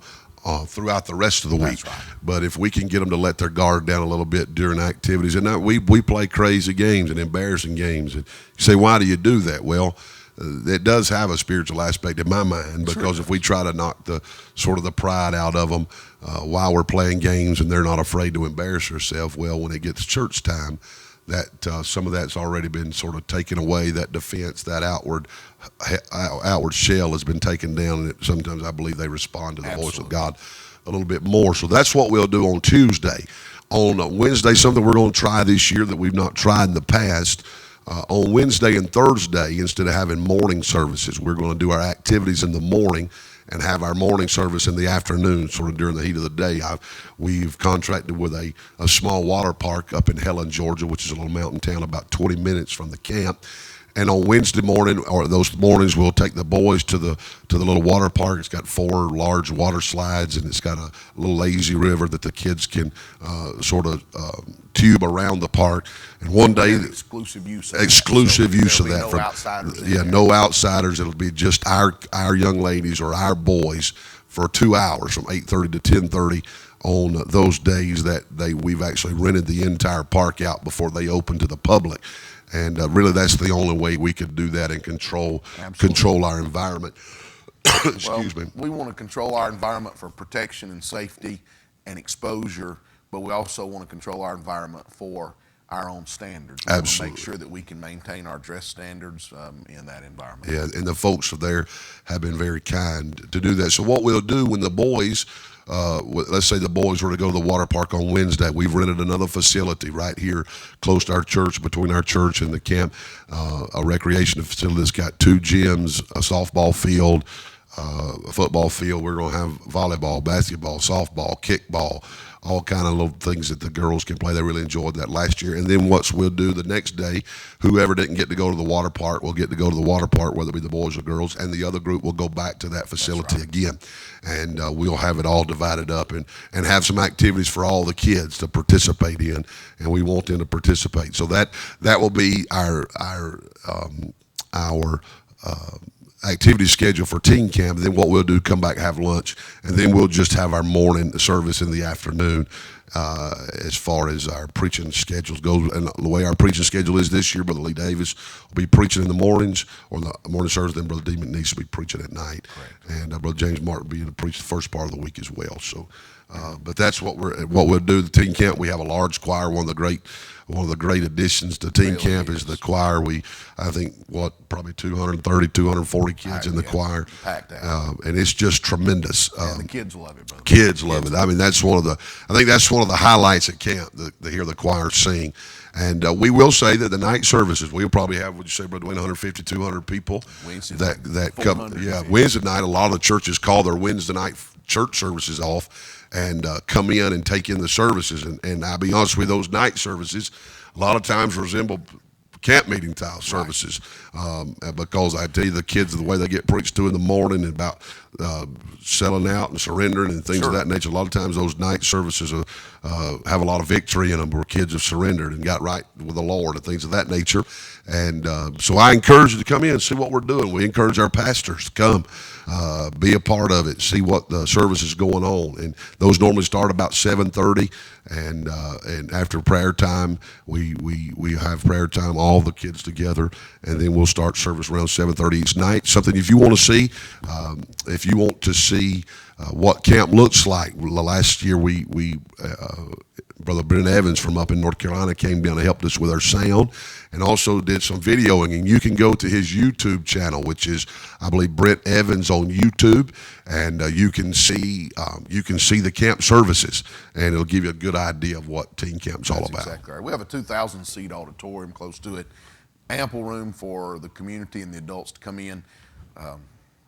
throughout the rest of the week. That's right. But if we can get them to let their guard down a little bit during activities, and we play crazy games and embarrassing games. And you say, why do you do that? Well, it does have a spiritual aspect in my mind, because if we try to knock the pride out of them while we're playing games and they're not afraid to embarrass themselves, well, when it gets church time, that some of that's already been sort of taken away. That defense, that outward shell has been taken down, and sometimes I believe they respond to the voice of God a little bit more. So that's what we'll do on Tuesday. On Wednesday, something we're going to try this year that we've not tried in the past. On Wednesday and Thursday, instead of having morning services, we're going to do our activities in the morning and have our morning service in the afternoon, sort of during the heat of the day. We've contracted with a small water park up in Helen, Georgia, which is a little mountain town about 20 minutes from the camp. And on Wednesday morning, or those mornings, we'll take the boys to the little water park. It's got 4 large water slides, and it's got a little lazy river that the kids can tube around the park. And one day, exclusive use of that. No outsiders. Yeah, no outsiders. It'll be just our young ladies or our boys for 2 hours from 8:30 to 10:30 on those days that we've actually rented the entire park out before they open to the public. And really, that's the only way we could do that and control our environment. Excuse me. We want to control our environment for protection and safety and exposure, but we also want to control our environment for our own standards. We Absolutely. want to make sure that we can maintain our dress standards in that environment. Yeah, and the folks there have been very kind to do that. So what we'll do when the boys, let's say the boys were to go to the water park on Wednesday, we've rented another facility right here close to our church, between our church and the camp, a recreation facility that's got 2 gyms, a softball field, a football field. We're going to have volleyball, basketball, softball, kickball, all kind of little things that the girls can play. They really enjoyed that last year. And then what we'll do the next day, whoever didn't get to go to the water park will get to go to the water park, whether it be the boys or girls, and the other group will go back to that facility again. And we'll have it all divided up and have some activities for all the kids to participate in, and we want them to participate. So that will be our activity schedule for teen camp. Then what we'll do, come back, have lunch, and then we'll just have our morning service in the afternoon. As far as our preaching schedules goes, and the way our preaching schedule is this year, Brother Lee Davis will be preaching in the mornings or the morning service. Then Brother D. McNeese will be preaching at night, and Brother James Martin will be to preach the first part of the week as well. So, but that's what we'll do. The teen camp, we have a large choir. One of the great additions to teen camp is the choir. I think probably 230, 240 kids in the choir, packed out. and it's just tremendous. The kids love it, brother. Kids love it. I mean, that's one of the highlights at camp to hear the choir sing. And we will say that the night services, we'll probably have, would you say, Brother Dwayne, 150, 200 people that come. Yeah, Wednesday night, a lot of the churches call their Wednesday night church services off and come in and take in the services. And I'll be honest with you, those night services a lot of times resemble camp meeting style services, because I tell you, the kids, the way they get preached to in the morning and about selling out and surrendering and things of that nature, a lot of times those night services have a lot of victory in them where kids have surrendered and got right with the Lord and things of that nature. And so I encourage you to come in and see what we're doing. We encourage our pastors to come, be a part of it, see what the service is going on. And those normally start about 7:30, and after prayer time, we have prayer time, all the kids together, and then we'll start service around 7:30 each night. Something, if you want to see what camp looks like. Last year, Brother Brent Evans from up in North Carolina came down and helped us with our sound, and also did some videoing. And you can go to his YouTube channel, which is, I believe, Brent Evans on YouTube, and you can see the camp services, and it'll give you a good idea of what teen camp's all about. Exactly right. We have a 2,000 seat auditorium close to it, ample room for the community and the adults to come in.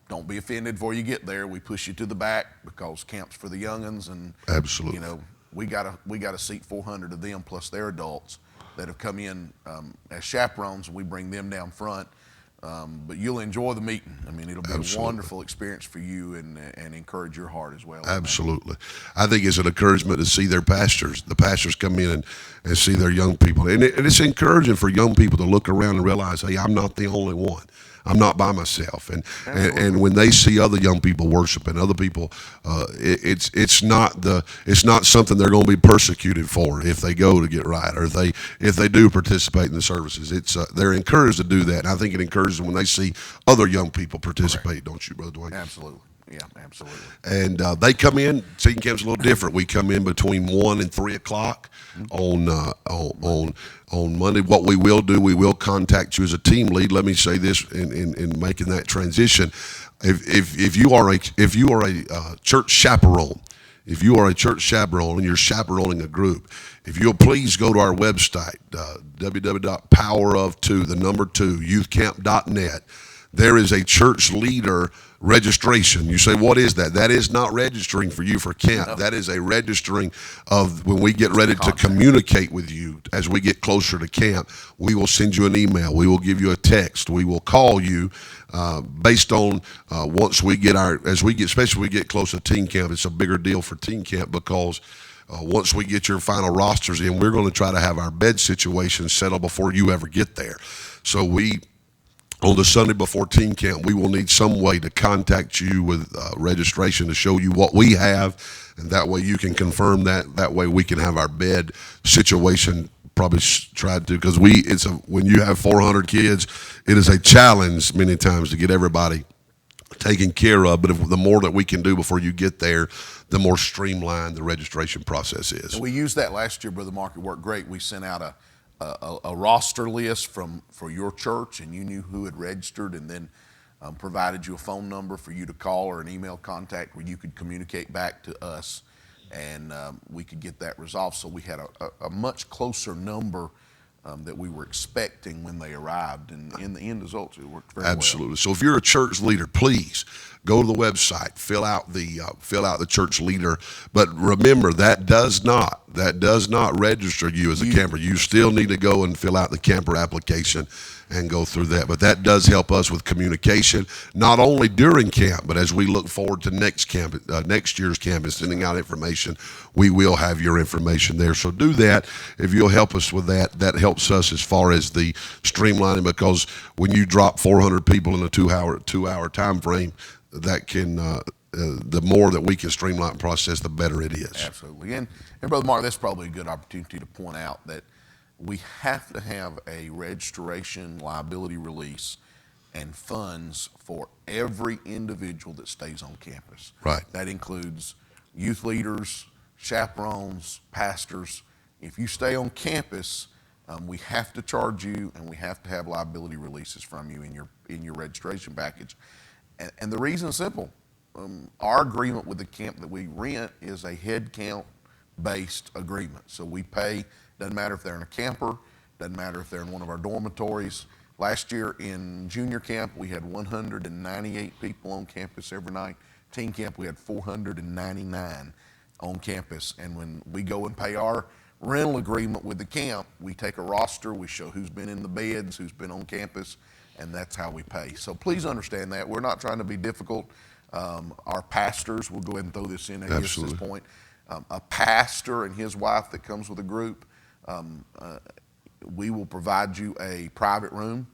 Don't be offended before you get there. We push you to the back because camp's for the young'uns, and absolutely, we got to seat 400 of them plus their adults that have come in as chaperones. We bring them down front, but you'll enjoy the meeting. I mean, it'll be a wonderful experience for you and encourage your heart as well. Absolutely, I think it's an encouragement to see the pastors come in and see their young people, and it's encouraging for young people to look around and realize, hey, I'm not the only one. I'm not by myself, and when they see other young people worshiping, other people, it's not something they're going to be persecuted for if they go to get right, or if they do participate in the services. They're encouraged to do that, and I think it encourages them when they see other young people participate. Don't you, Brother Dwayne? Absolutely. Yeah, absolutely. And they come in. Teen camp's a little different. We come in between 1 and 3 o'clock on Monday. What we will do, we will contact you as a team lead. Let me say this in making that transition. If you are a church chaperone, if you are a church chaperone and you're chaperoning a group, if you'll please go to our website, www.powerof2youthcamp.net. There is a church leader registration. You say, what is that? That is not registering for you for camp. No. That is a registering of when we get ready to communicate with you as we get closer to camp. We will send you an email. We will give you a text. We will call you based on especially we get close to teen camp. It's a bigger deal for teen camp because once we get your final rosters in, we're going to try to have our bed situation settled before you ever get there. So on the Sunday before teen camp, we will need some way to contact you with registration to show you what we have, and that way you can confirm that. That way we can have our bed situation probably tried to, because when you have 400 kids, it is a challenge many times to get everybody taken care of. But the more that we can do before you get there, the more streamlined the registration process is. And we used that last year, Brother Mark. It worked great. We sent out a roster list for your church, and you knew who had registered, and then provided you a phone number for you to call or an email contact where you could communicate back to us, and we could get that resolved. So we had a much closer number that we were expecting when they arrived, and in the end results, it worked very well. Absolutely. So if you're a church leader, please go to the website, fill out the church leader. But remember, that does not register you as a camper. You still need to go and fill out the camper application and go through that. But that does help us with communication, not only during camp, but as we look forward to next year's camp and sending out information, we will have your information there. So do that. If you'll help us with that, that helps us as far as the streamlining, because when you drop 400 people in a two-hour time frame, that can the more that we can streamline the process, the better it is. Absolutely. And Brother Mark, that's probably a good opportunity to point out that we have to have a registration liability release and funds for every individual that stays on campus. Right. That includes youth leaders, chaperones, pastors. If you stay on campus, we have to charge you, and we have to have liability releases from you in your registration package. And the reason is simple. Our agreement with the camp that we rent is a head count based agreement. So we pay, doesn't matter if they're in a camper, doesn't matter if they're in one of our dormitories. Last year in junior camp, we had 198 people on campus every night. Teen camp, we had 499 on campus. And when we go and pay our rental agreement with the camp, we take a roster, we show who's been in the beds, who's been on campus, and that's how we pay. So please understand that. We're not trying to be difficult. Our pastors, we'll go ahead and throw this in at this point. A pastor and his wife that comes with a group, we will provide you a private room.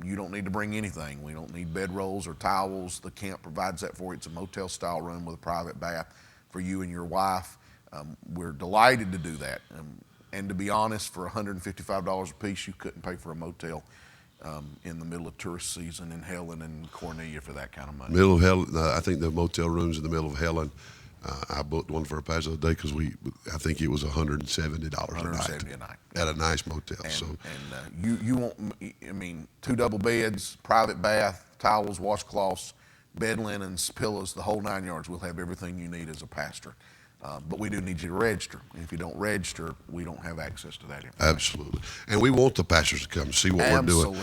You don't need to bring anything. We don't need bedrolls or towels. The camp provides that for you. It's a motel style room with a private bath for you and your wife. We're delighted to do that. And to be honest, for $155 a piece, you couldn't pay for a motel in the middle of tourist season in Helen and Cornelia for that kind of money. Middle of Helen, I think the motel rooms in the middle of Helen. I booked one for a pastor the other day because I think it was $170 a night at a nice motel. And you won't. I mean, 2 double beds, private bath, towels, washcloths, bed linens, pillows, the whole 9 yards. We'll have everything you need as a pastor. But we do need you to register. And if you don't register, we don't have access to that information. Absolutely. And we want the pastors to come see what we're doing.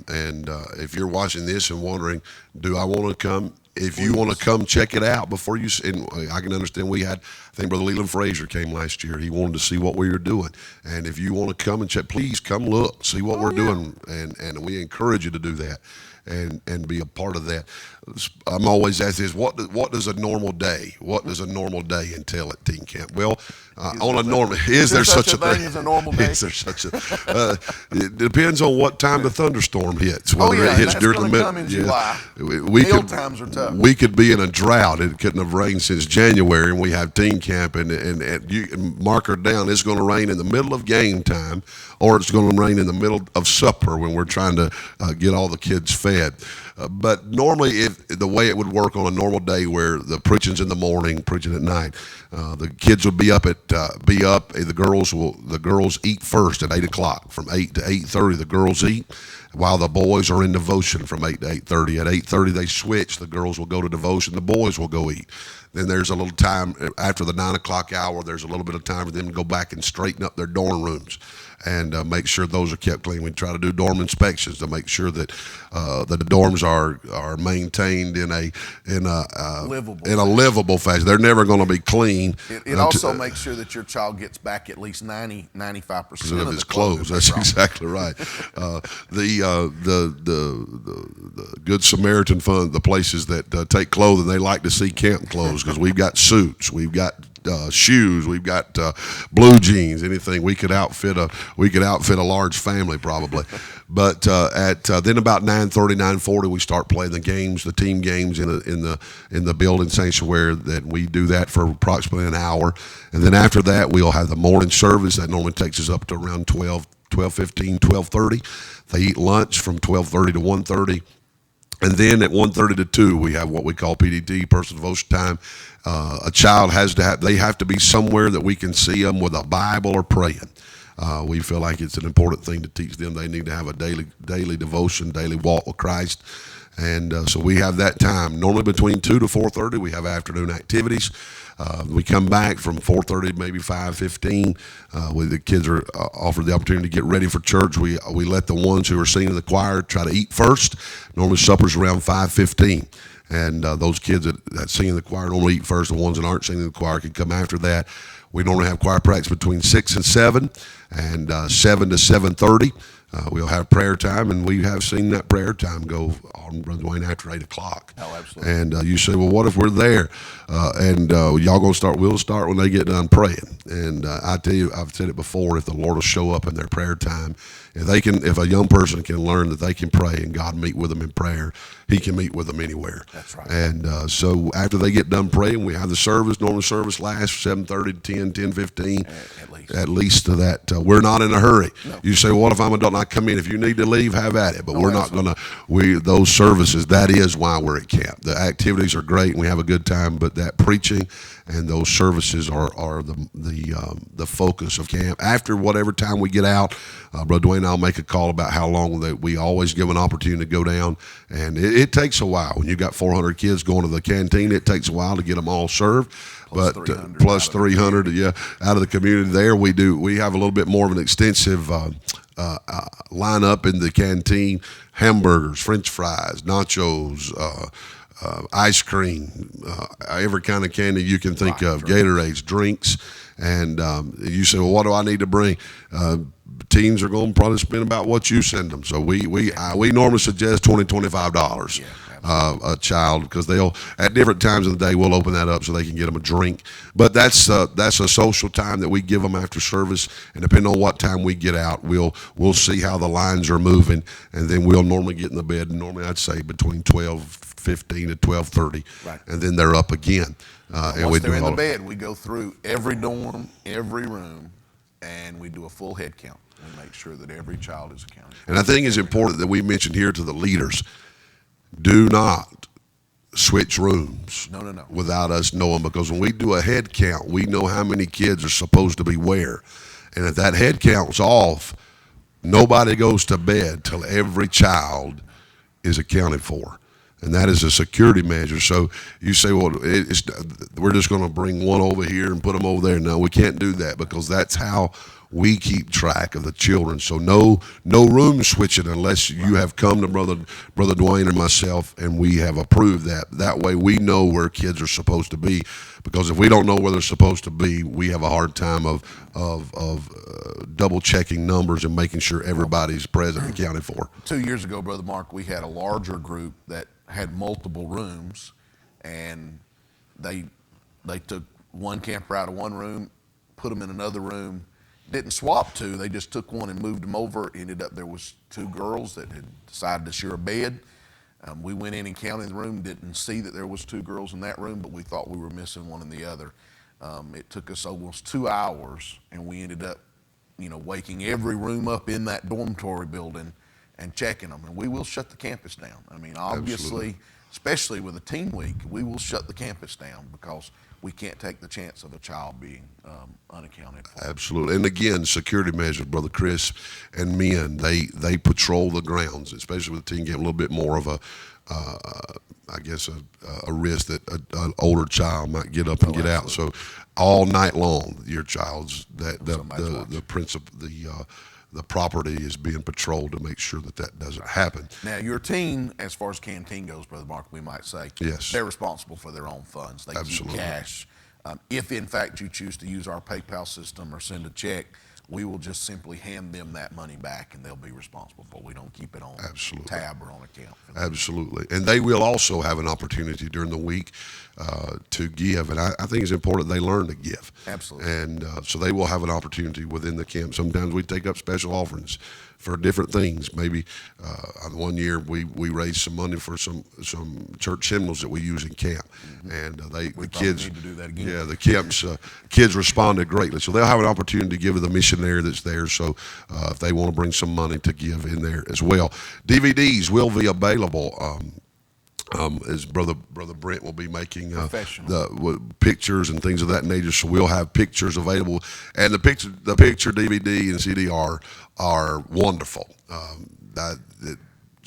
And if you're watching this and wondering, do I want to come? If you want to come check it out before you, and I can understand I think Brother Leland Frazier came last year. He wanted to see what we were doing. And if you want to come and check, please come look, see what we're doing. And we encourage you to do that and be a part of that. I'm always asked this, what does a normal day entail at teen camp? Well, is there such a thing as a normal day? Is there such a it depends on what time the thunderstorm hits. Whether it hits during the middle. July. Hail times are tough. We could be in a drought. It couldn't have rained since January, and we have teen camp, and you can mark her down. It's going to rain in the middle of game time, or it's going to rain in the middle of supper when we're trying to get all the kids fed. But normally, the way it would work on a normal day, where the preaching's in the morning, preaching at night, the kids would be up. The girls eat first at 8 o'clock. From 8 to 8:30, the girls eat, while the boys are in devotion from 8 to 8:30. At 8:30, they switch. The girls will go to devotion. The boys will go eat. Then there's a little time after the 9 o'clock hour. There's a little bit of time for them to go back and straighten up their dorm rooms and make sure those are kept clean. We try to do dorm inspections to make sure that the dorms are maintained in a livable fashion. They're never going to be clean. It also makes sure that your child gets back at least 95% of his clothes. That's exactly right. The Good Samaritan Fund, the places that take clothing, they like to see camp clothes, because we've got suits, we've got shoes, we've got blue jeans, anything. We could outfit a large family probably. But then about 9:30, 9:40, we start playing the games, the team games in the building sanctuary. That we do that for approximately an hour, and then after that we'll have the morning service that normally takes us up to around 12:15, 12:30. They eat lunch from 12:30 to 1:30. And then at 1:30 to 2, we have what we call PDT, personal devotion time. A child they have to be somewhere that we can see them with a Bible or praying. We feel like it's an important thing to teach them. They need to have a daily devotion, daily walk with Christ. And so we have that time. Normally between 2 to 4:30, we have afternoon activities. We come back from 4:30, maybe 5:15. The kids are offered the opportunity to get ready for church. We let the ones who are singing in the choir try to eat first. Normally supper's around 5:15. And those kids that sing in the choir normally eat first. The ones that aren't singing in the choir can come after that. We normally have choir practice between 6 and 7, and 7 to 7:30. We'll have prayer time, and we have seen that prayer time go on, Brother Dwayne, after 8 o'clock. Oh, absolutely. And you say, well, what if we're there? Y'all going to start? We'll start when they get done praying. And I tell you, I've said it before, if the Lord will show up in their prayer time, if a young person can learn that they can pray and God meet with them in prayer, he can meet with them anywhere. That's right. And so after they get done praying, we have the service. Normal service lasts 7:30 to 10:15. At least to that. We're not in a hurry. No. You say, well, what if I'm an adult and I come in? If you need to leave, have at it. But we're not going to, those services, that is why we're at camp. The activities are great and we have a good time, but that preaching and those services are the focus of camp. After whatever time we get out, Brother Dwayne and I'll make a call about how long that we always give an opportunity to go down. And it takes a while. When you've got 400 kids going to the canteen, it takes a while to get them all served. Plus but 300 plus 300, out of the community there. We have a little bit more of an extensive lineup in the canteen: hamburgers, French fries, nachos, ice cream, every kind of candy you can think of, Gatorades, drinks. And you say, well, what do I need to bring? Teens are going to probably spend about what you send them. So we normally suggest $20, $25 a child, because they'll, at different times of the day, we'll open that up so they can get them a drink. But that's a social time that we give them after service, and depending on what time we get out, we'll see how the lines are moving, and then we'll normally get in the bed. Normally, I'd say between 12:15 to 12:30, right, and then they're up again. And once they're in the bed, we go through every dorm, every room, and we do a full head count. We make sure that every child is accounted for. And I think it's important that we mention here to the leaders: do not switch rooms without us knowing, because when we do a head count, we know how many kids are supposed to be where. And if that head count's off, nobody goes to bed till every child is accounted for. And that is a security measure. So you say, well, we're just going to bring one over here and put them over there. No, we can't do that, because that's how we keep track of the children. So no room switching unless you have come to Brother Dwayne and myself and we have approved that. That way we know where kids are supposed to be, because if we don't know where they're supposed to be, we have a hard time of double checking numbers and making sure everybody's present and accounted for. 2 years ago, Brother Mark, we had a larger group that had multiple rooms, and they took one camper out of one room, put them in another room. Didn't swap two, they just took one and moved them over. Ended up there was two girls that had decided to share a bed. We went in and counted the room, didn't see that there was two girls in that room, but we thought we were missing one in the other. It took us almost 2 hours, and we ended up, waking every room up in that dormitory building and checking them. And we will shut the campus down. I mean, obviously, especially with a teen week, we will shut the campus down, because we can't take the chance of a child being unaccounted for. Absolutely. And again, security measures, Brother Chris and men, they patrol the grounds, especially with the teen game, a little bit more of a risk that an older child might get up and get out. So all night long, your child's the property is being patrolled to make sure that doesn't happen. Now, your teen, as far as canteen goes, Brother Mark, we might say, yes, they're responsible for their own funds. They keep cash. If, in fact, you choose to use our PayPal system or send a check, we will just simply hand them that money back, and they'll be responsible for it. We don't keep it on tab or on account. Absolutely. And they will also have an opportunity during the week to give. And I think it's important they learn to give. Absolutely. And so they will have an opportunity within the camp. Sometimes we take up special offerings for different things. Maybe one year we raised some money for some church hymnals that we use in camp, and the kids need to do that again. Yeah, the kids responded greatly. So they'll have an opportunity to give to the missionary that's there. So if they want to bring some money to give in there as well, DVDs will be available. As Brother Brent will be making the pictures and things of that nature, so we'll have pictures available, and the picture DVD and CD are wonderful.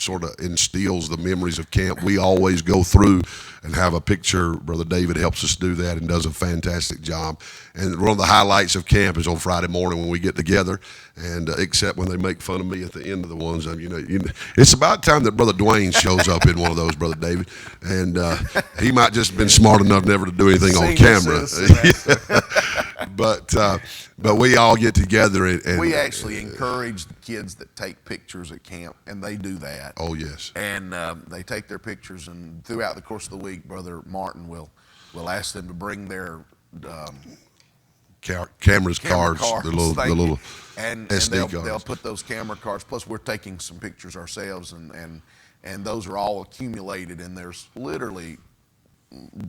sort of instills the memories of camp. We always go through and have a picture. Brother David helps us do that and does a fantastic job. And one of the highlights of camp is on Friday morning when we get together, and except when they make fun of me at the end of the ones. It's about time that Brother Dwayne shows up in one of those, Brother David, and he might just have been smart enough never to do anything on camera. But we all get together and we actually encourage the kids that take pictures at camp, and they do that. Oh yes. And they take their pictures, and throughout the course of the week, Brother Martin will ask them to bring their camera cards, the little and SD they'll cards. put those camera cards. Plus, we're taking some pictures ourselves, and those are all accumulated. And there's literally,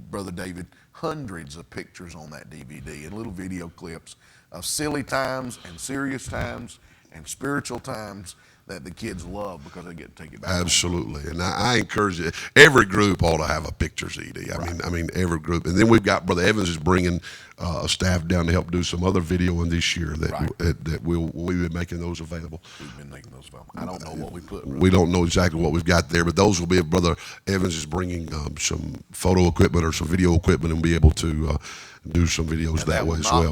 Brother David, hundreds of pictures on that DVD and little video clips of silly times and serious times and spiritual times that the kids love because they get to take it back. Absolutely, and I encourage it. Every group ought to have a pictures, Ed. I mean, every group. And then we've got Brother Evans is bringing a staff down to help do some other videoing this year that we'll be making those available. We've been making those available. I don't know what we put. We don't know exactly what we've got there, but those will be. Brother Evans is bringing some photo equipment or some video equipment and be able to do some videos that way as well.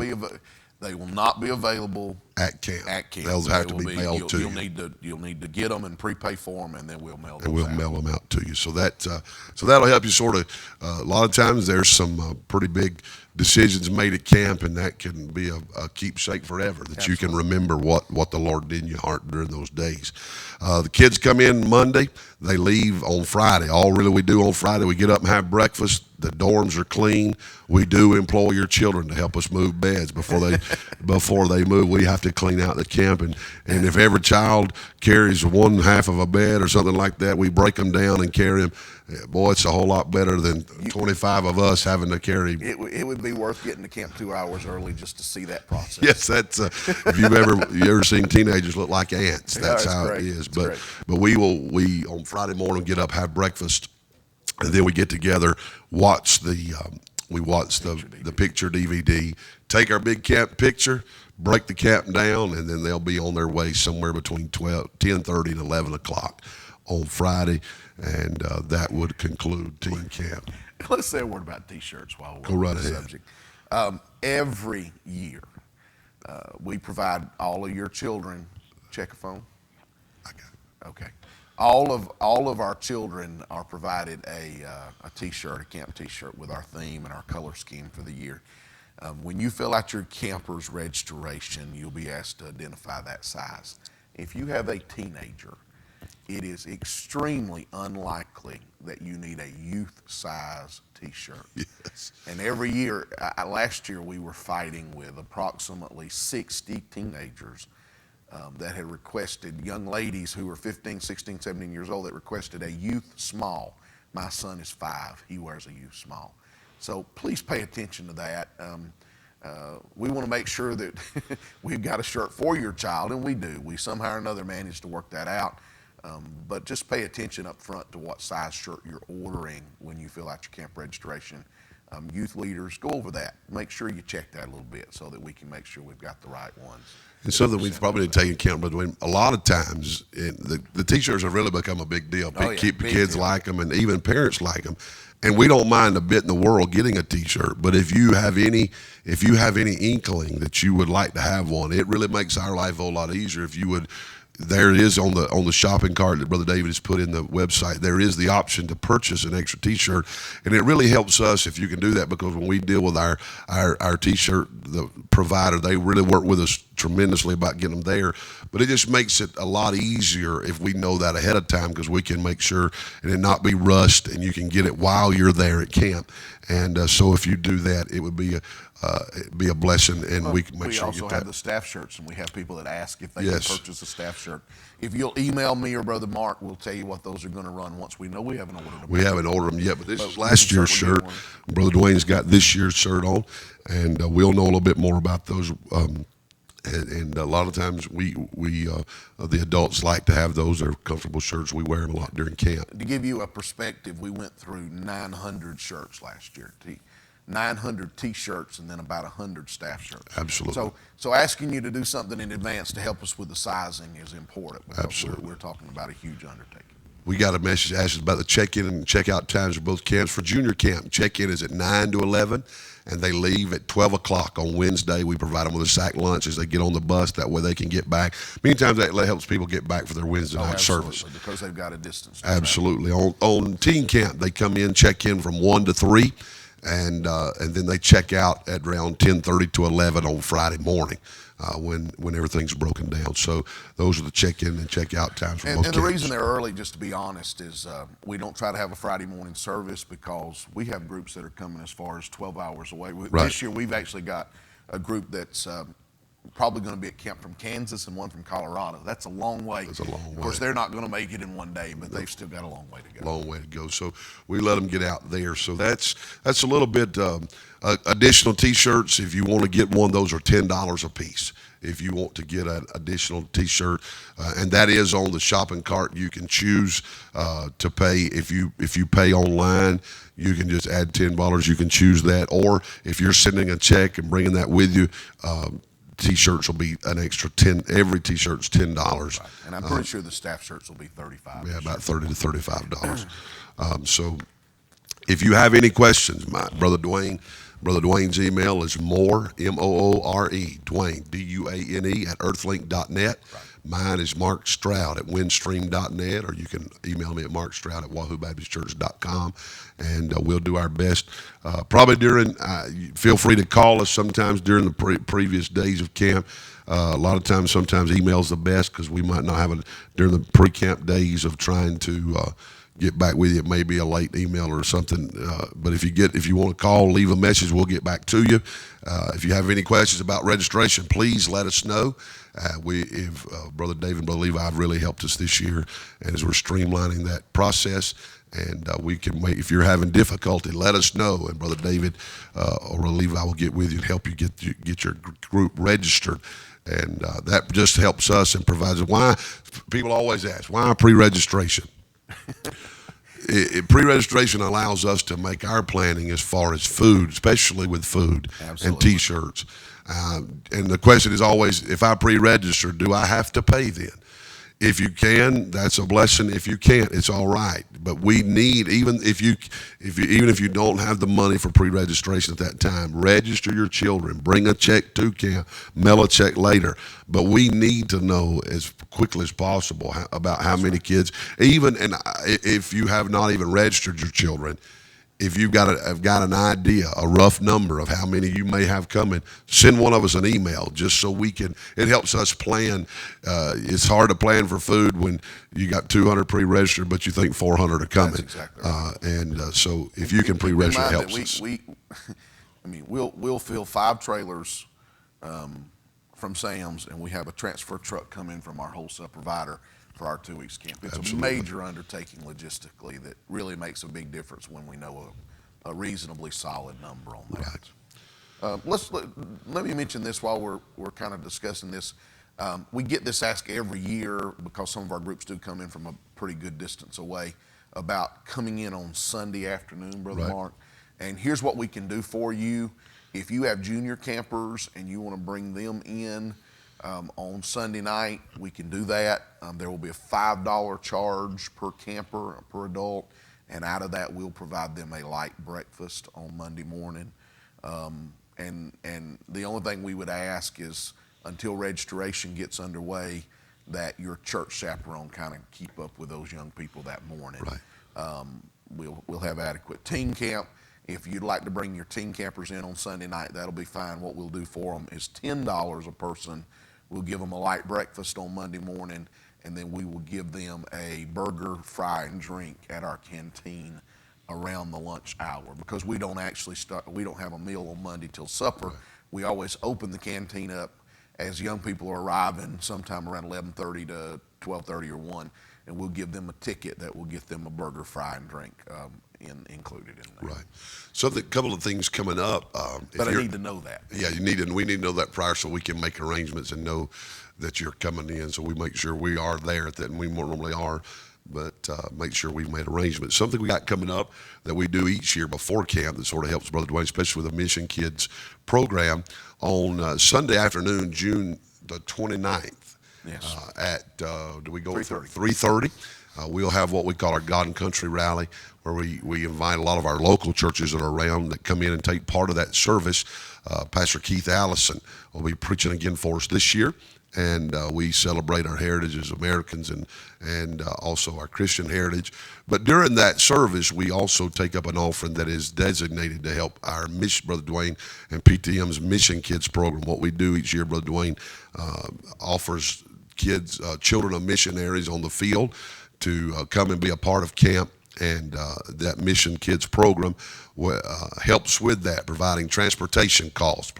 They will not be available at camp. They'll have to be mailed to you. You'll need to get them and prepay for them, and then we'll mail them. And we'll mail them out to you. So that'll help you sort of. A lot of times there's some pretty big decisions made at camp, and that can be a keepsake forever. That you can remember what the Lord did in your heart during those days. The kids come in Monday. They leave on Friday. All really we do on Friday, we get up and have breakfast. The dorms are clean. We do employ your children to help us move beds before they move. We have to clean out the camp, and if every child carries one half of a bed or something like that, we break them down and carry them. Boy, it's a whole lot better than 25 of us having to carry. It would be worth getting to camp 2 hours early just to see that process. Yes, that's if you ever seen teenagers look like ants, that's how great. it is. It's But we on Friday morning get up, have breakfast, and then we get together, watch the picture DVD, take our big camp picture, break the camp down, and then they'll be on their way somewhere between 10:30 and 11 o'clock on Friday, and that would conclude teen camp. Let's say a word about T-shirts while we're right on the ahead. subject. Every year, we provide all of your children. Check a phone. I got it. Okay. All of our children are provided a T-shirt, a camp T-shirt with our theme and our color scheme for the year. When you fill out your camper's registration, you'll be asked to identify that size. If you have a teenager, it is extremely unlikely that you need a youth size T-shirt. Yes. And every year, last year we were fighting with approximately 60 teenagers that had requested, young ladies who were 15, 16, 17 years old that requested a youth small. My son is 5. He wears a youth small. So please pay attention to that. We want to make sure that we've got a shirt for your child, and we do. We somehow or another manage to work that out. But just pay attention up front to what size shirt you're ordering when you fill out your camp registration. Youth leaders, go over that. Make sure you check that a little bit so that we can make sure we've got the right ones. It's something we've probably taken account of. A lot of times, the T-shirts have really become a big deal. Kids deal. like them, and even parents like them. And we don't mind a bit in the world getting a T-shirt. But if you have any inkling that you would like to have one, it really makes our life a whole lot easier. If you would. There it is on the shopping cart that Brother David has put in the website. There is the option to purchase an extra T-shirt, and it really helps us if you can do that, because when we deal with our T-shirt, the provider, they really work with us tremendously about getting them there. But it just makes it a lot easier if we know that ahead of time, because we can make sure and it not be rushed, and you can get it while you're there at camp. And so if you do that, it would be a blessing, and we can make sure you get that. We also have the staff shirts, and we have people that ask if they can purchase a staff shirt. If you'll email me or Brother Mark, we'll tell you what those are going to run once we know. We haven't ordered them. We haven't ordered them yet, but this is last year's shirt. Brother Dwayne's got this year's shirt on, and we'll know a little bit more about those. And a lot of times we the adults like to have those. They're comfortable shirts. We wear them a lot during camp. To give you a perspective, we went through 900 shirts last year. 900 T-shirts and then about 100 staff shirts. Absolutely. So asking you to do something in advance to help us with the sizing is important. Absolutely. We're talking about a huge undertaking. We got a message asking about the check-in and check-out times of both camps. For junior camp, check-in is at 9 to 11, and they leave at 12 o'clock on Wednesday. We provide them with a sack lunch as they get on the bus. That way they can get back. Many times that helps people get back for their Wednesday night service. Because they've got a distance. Absolutely. On teen camp, they come in, check in from 1 to 3, and then they check out at around 10:30 to 11 on Friday morning. When everything's broken down. So those are the check-in and check-out times for both And the camps. reason they're early, just to be honest, is we don't try to have a Friday morning service because we have groups that are coming as far as 12 hours away. Right. This year, we've actually got a group that's probably going to be at camp from Kansas and one from Colorado. That's a long way. That's a long way. Of course, they're not going to make it in one day, but they've still got a long way to go. Long way to go. So we let them get out there. So that's a little bit additional T-shirts. If you want to get one, those are $10 a piece. If you want to get an additional T-shirt, and that is on the shopping cart, you can choose to pay. If you pay online, you can just add $10. You can choose that, or if you're sending a check and bringing that with you. T-shirts will be an extra 10. Every T-shirt's $10. Right. And I'm pretty sure the staff shirts will be $35. Yeah, about $30 to $35. So, if you have any questions, my brother Dwayne's email is more Moore Dwayne Duane at earthlink.net. Right. Mine is Mark Stroud at windstream.net, or you can email me at markstroud at wahoobaptistchurch.com, and we'll do our best. Probably during, feel free to call us sometimes during the previous days of camp. A lot of times, sometimes email's the best because we might not have it during the pre-camp days of trying to get back with you. It may be a late email or something, but if you want to call, leave a message, we'll get back to you. If you have any questions about registration, please let us know. Brother David and Brother Levi have really helped us this year, and as we're streamlining that process, and we can make, if you're having difficulty, let us know, and Brother David or Brother Levi will get with you and help you get your group registered. And that just helps us and provides. Why people always ask, why pre-registration? Pre-registration allows us to make our planning as far as food, especially with food. Absolutely. And T-shirts. And the question is always, if I pre-register, do I have to pay then? If you can, that's a blessing. If you can't, it's all right. But we need, even if you don't have the money for pre-registration at that time, register your children, bring a check to camp, mail a check later. But we need to know as quickly as possible about how many kids. Even and if you have not even registered your children, if you've got an idea, a rough number of how many you may have coming, send one of us an email just so we can. It helps us plan. It's hard to plan for food when you got 200 pre-registered, but you think 400 are coming. That's exactly right. So if you can pre-register, it helps us. We'll fill 5 trailers from Sam's, and we have a transfer truck come in from our wholesale provider for our 2 weeks camp. It's Absolutely. a major undertaking logistically that really makes a big difference when we know a reasonably solid number on that. Right. Let me mention this while we're kind of discussing this. We get this asked every year because some of our groups do come in from a pretty good distance away about coming in on Sunday afternoon, Brother Right. Mark. And here's what we can do for you. If you have junior campers and you want to bring them in on Sunday night, we can do that. There will be a $5 charge per camper, per adult, and out of that we'll provide them a light breakfast on Monday morning. And the only thing we would ask is until registration gets underway that your church chaperone kind of keep up with those young people that morning. Right. We'll have adequate teen camp. If you'd like to bring your teen campers in on Sunday night, that'll be fine. What we'll do for them is $10 a person. We'll give them a light breakfast on Monday morning, and then we will give them a burger, fry, and drink at our canteen around the lunch hour, because we don't have a meal on Monday till supper. We always open the canteen up as young people are arriving sometime around 11:30 to 12:30 or 1, and we'll give them a ticket that will get them a burger, fry, and drink included in there. Right. So a couple of things coming up. But I need to know that. Yeah, we need to know that prior so we can make arrangements and know that you're coming in. So we make sure we are there and we normally are, but make sure we've made arrangements. Something we got coming up that we do each year before camp that sort of helps Brother Dwayne, especially with the Mission Kids program, on Sunday afternoon, June the 29th. Yes. At do we go 3:30. 3:30? We'll have what we call our God and Country Rally, where we invite a lot of our local churches that are around that come in and take part of that service. Pastor Keith Allison will be preaching again for us this year. And we celebrate our heritage as Americans and also our Christian heritage. But during that service, we also take up an offering that is designated to help our mission, Brother Dwayne, and PTM's Mission Kids program. What we do each year, Brother Dwayne offers kids, children of missionaries on the field to come and be a part of camp. And that Mission Kids program helps with that, providing transportation costs,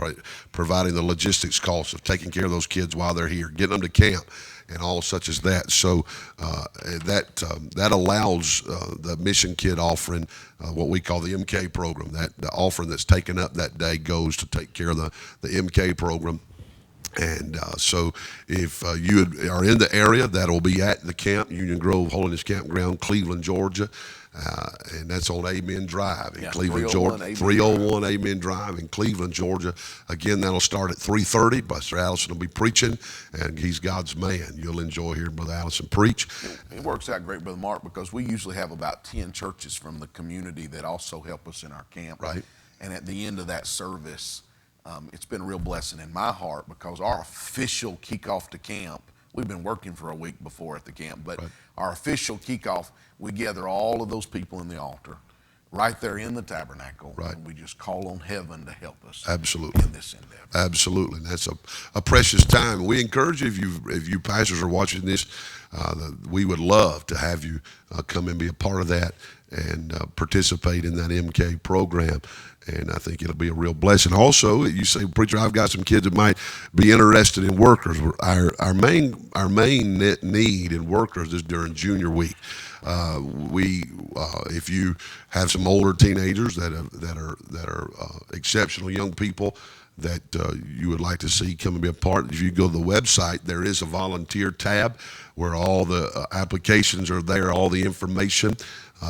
providing the logistics costs of taking care of those kids while they're here, getting them to camp, and all such as that. So that allows the Mission Kid offering, what we call the MK program. That the offering that's taken up that day goes to take care of the MK program. And so if you are in the area, that'll be at the camp, Union Grove Holiness Campground, Cleveland, Georgia. And that's on Amen Drive in Cleveland, Georgia. 301 Amen Drive in Cleveland, Georgia. Again, that'll start at 3:30. Pastor Allison will be preaching, and he's God's man. You'll enjoy hearing Brother Allison preach. It works out great, Brother Mark, because we usually have about 10 churches from the community that also help us in our camp. Right. And at the end of that service, it's been a real blessing in my heart, because our official kickoff to camp, we've been working for a week before at the camp, but our official kickoff, we gather all of those people in the altar right there in the tabernacle, and we just call on heaven to help us. Absolutely. In this endeavor. Absolutely. And that's a precious time. We encourage you, if you pastors are watching this, we would love to have you come and be a part of that and participate in that MK program. And I think it'll be a real blessing. Also, you say, preacher, I've got some kids that might be interested in workers. Our main need in workers is during junior week. If you have some older teenagers that are exceptional young people that you would like to see come and be a part, if you go to the website, there is a volunteer tab where all the applications are there, all the information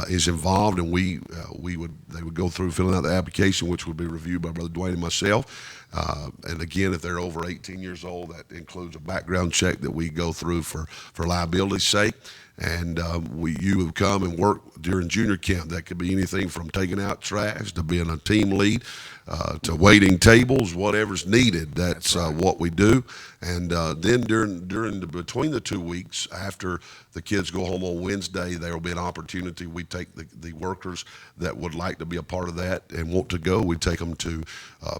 is involved, and they would go through filling out the application, which would be reviewed by Brother Dwayne and myself. And again, if they're over 18 years old, that includes a background check that we go through for liability's sake. And you would come and work during junior camp. That could be anything from taking out trash to being a team lead to waiting tables, whatever's needed. That's what we do. And then between the 2 weeks, after the kids go home on Wednesday, there will be an opportunity. We take the workers that would like to be a part of that and want to go. We take them to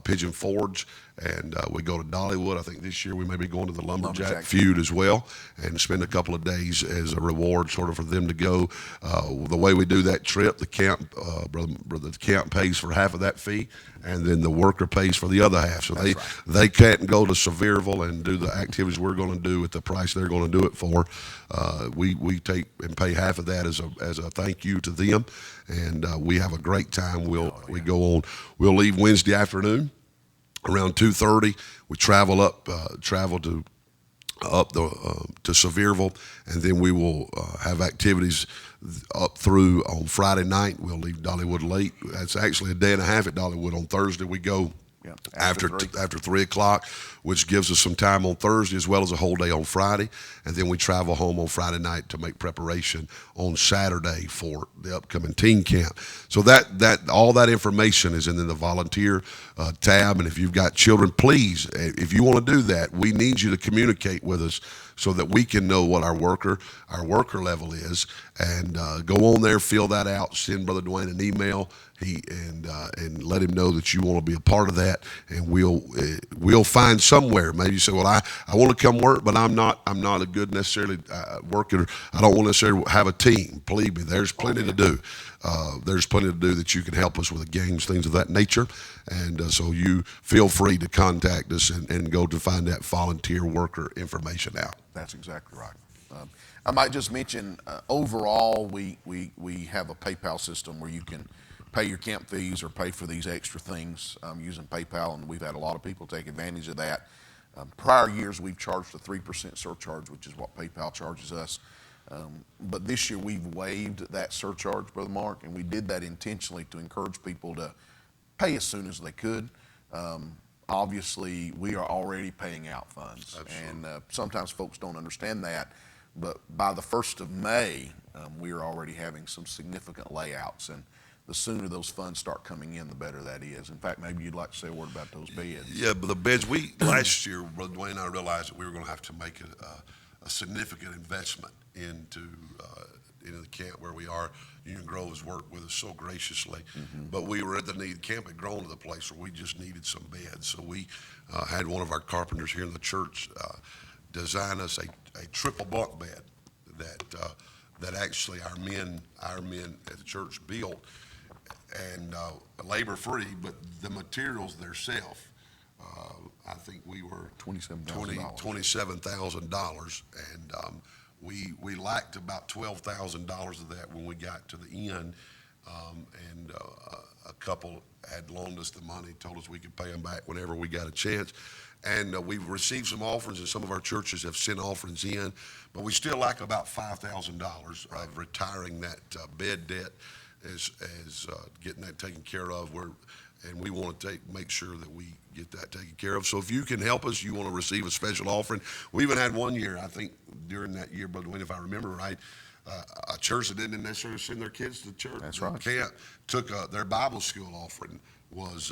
Pigeon Forge, and we go to Dollywood. I think this year we may be going to the Lumberjack Feud as well, and spend a couple of days as a reward sort of for them to go. The way we do that trip, the camp, the camp pays for half of that fee, and then the worker pays for the other half. So they can't go to Sevierville and do the activities we're going to do at the price they're going to do it for. We take and pay half of that as a thank you to them, and we have a great time. We go on. We'll leave Wednesday afternoon around 2:30. We travel to Sevierville, and then we will have activities up through on Friday night. We'll leave Dollywood late. That's actually a day and a half at Dollywood. On Thursday we go after 3 o'clock, which gives us some time on Thursday as well as a whole day on Friday, and then we travel home on Friday night to make preparation on Saturday for the upcoming teen camp. So that all that information is in the volunteer tab, and if you've got children, please, if you want to do that, we need you to communicate with us so that we can know what our worker level is, and go on there, fill that out, send Brother Dwayne an email, and let him know that you want to be a part of that, and we'll find somewhere. Maybe you say, well, I want to come work, but I'm not a good necessarily worker. I don't want to necessarily have a team. Believe me, there's plenty to do. There's plenty to do that you can help us with the games, things of that nature. And so you feel free to contact us and go to find that volunteer worker information out. That's exactly right. I might just mention, overall, we have a PayPal system where you can pay your camp fees or pay for these extra things using PayPal, and we've had a lot of people take advantage of that. Prior years, we've charged a 3% surcharge, which is what PayPal charges us. But this year, we've waived that surcharge, Brother Mark, and we did that intentionally to encourage people to pay as soon as they could. Obviously, we are already paying out funds, and sometimes folks don't understand that. But by the 1st of May, we are already having some significant layouts, and the sooner those funds start coming in, the better that is. In fact, maybe you'd like to say a word about those beds. Yeah, but the beds, last year, Brother Dwayne and I realized that we were going to have to make a significant investment into the camp where we are. Union Grove has worked with us so graciously, but we were at the need. Camp had grown to the place where we just needed some beds. So we had one of our carpenters here in the church design us a triple bunk bed that actually our men at the church built, and labor free, but the materials themselves. I think we were $27,000, and we lacked about $12,000 of that when we got to the end, and a couple had loaned us the money, told us we could pay them back whenever we got a chance. And we've received some offerings, and some of our churches have sent offerings in, but we still lack about $5,000 of retiring that bed debt, as getting that taken care of. And we want to make sure that we get that taken care of. So if you can help us, you want to receive a special offering. We even had one year, I think, during that year, Brother Dwayne, if I remember right, a church that didn't necessarily send their kids to church. That's right. Camp took their Bible school offering was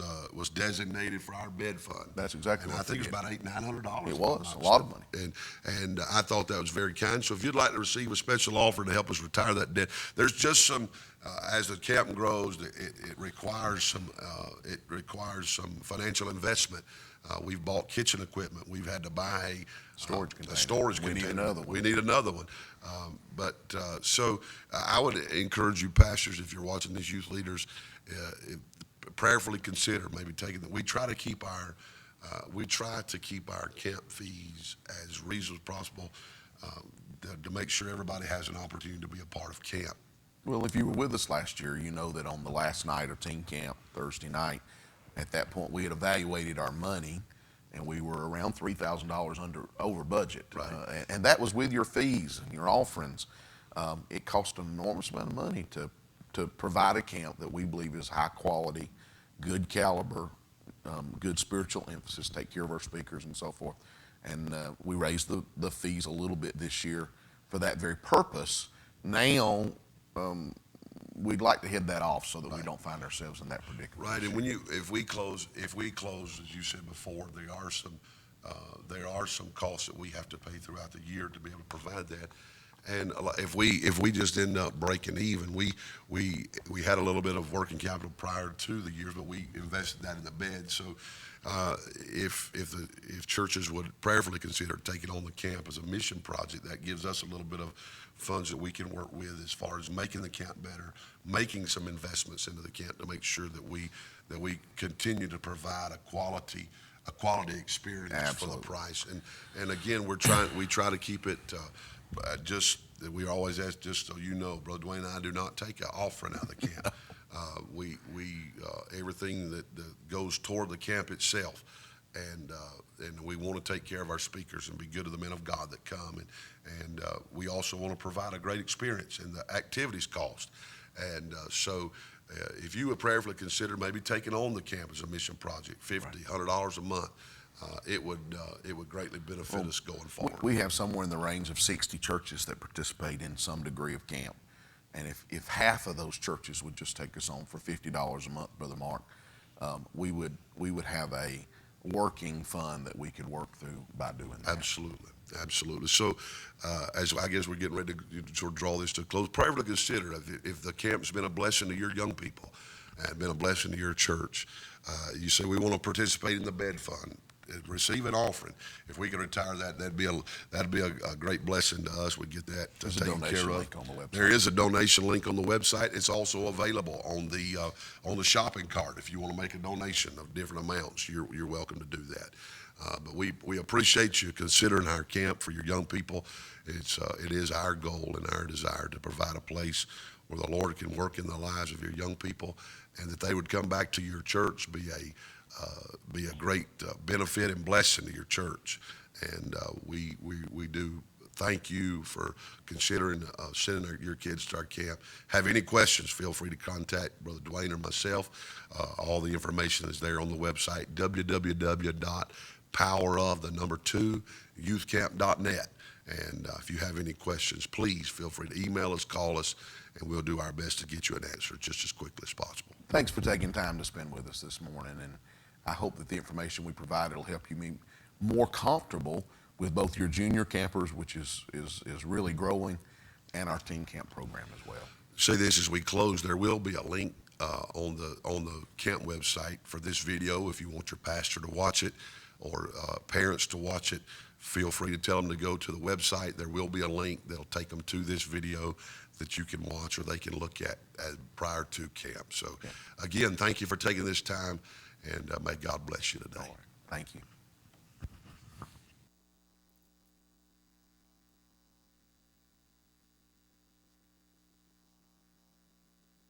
designated for our bed fund. That's exactly and what I think they it's about $800-900. It was a lot of money. And I thought that was very kind. So if you'd like to receive a special offer to help us retire that debt, there's just some as the camp grows, it requires some financial investment. We've bought kitchen equipment. We've had to buy storage a storage container. We need another one. So I would encourage you, pastors, if you're watching these youth leaders, prayerfully consider maybe taking them. We try to keep our camp fees as reasonable as possible to make sure everybody has an opportunity to be a part of camp. Well, if you were with us last year, you know that on the last night of teen camp, Thursday night, at that point we had evaluated our money, and we were around $3,000 over budget. Right. And that was with your fees and your offerings. It cost an enormous amount of money to provide a camp that we believe is high quality, good caliber, good spiritual emphasis, take care of our speakers and so forth. And we raised the fees a little bit this year for that very purpose. Now, we'd like to head that off so that we don't find ourselves in that predicament. Right, and if we close, as you said before, there are some costs that we have to pay throughout the year to be able to provide that. And if we just end up breaking even, we had a little bit of working capital prior to the years, but we invested that in the bed. So if churches would prayerfully consider taking on the camp as a mission project, that gives us a little bit of funds that we can work with as far as making the camp better, making some investments into the camp to make sure that we continue to provide a quality experience. Absolutely. For the price. And again, we try to keep it. Just we always ask, just so you know, Brother Dwayne and I do not take an offering out of the camp. We everything that goes toward the camp itself, and we want to take care of our speakers and be good to the men of God that come, and we also want to provide a great experience, and the activities cost, and so. If you would prayerfully consider maybe taking on the camp as a mission project, $50, $100 a month, it would greatly benefit us going forward. We have somewhere in the range of 60 churches that participate in some degree of camp. And if half of those churches would just take us on for $50 a month, Brother Mark, we would have a working fund that we could work through by doing that. Absolutely. So, as I guess we're getting ready to sort of draw this to a close, prayerfully consider if the camp's been a blessing to your young people and been a blessing to your church. You say we want to participate in the bed fund. Receive an offering. If we can retire that, that'd be a great blessing to us. We'd get that taken care of. There is a donation link on the website. It's also available on the shopping cart. If you want to make a donation of different amounts, you're welcome to do that. But we appreciate you considering our camp for your young people. It is our goal and our desire to provide a place where the Lord can work in the lives of your young people, and that they would come back to your church, be a great benefit and blessing to your church. And we do thank you for considering sending your kids to our camp. Have any questions, feel free to contact Brother Dwayne or myself. All the information is there on the website, www.pbcamp.org. power of the number 2 youthcamp.net. And if you have any questions, please feel free to email us, call us, and we'll do our best to get you an answer just as quickly as possible. Thanks for taking time to spend with us this morning, and I hope that the information we provided will help you be more comfortable with both your junior campers, which is really growing, and our teen camp program as well. Say this as we close, there will be a link on the camp website for this video. If you want your pastor to watch it or parents to watch it, feel free to tell them to go to the website. There will be a link that'll take them to this video that you can watch or they can look at prior to camp. So again, thank you for taking this time, and may God bless you today. All right. Thank you.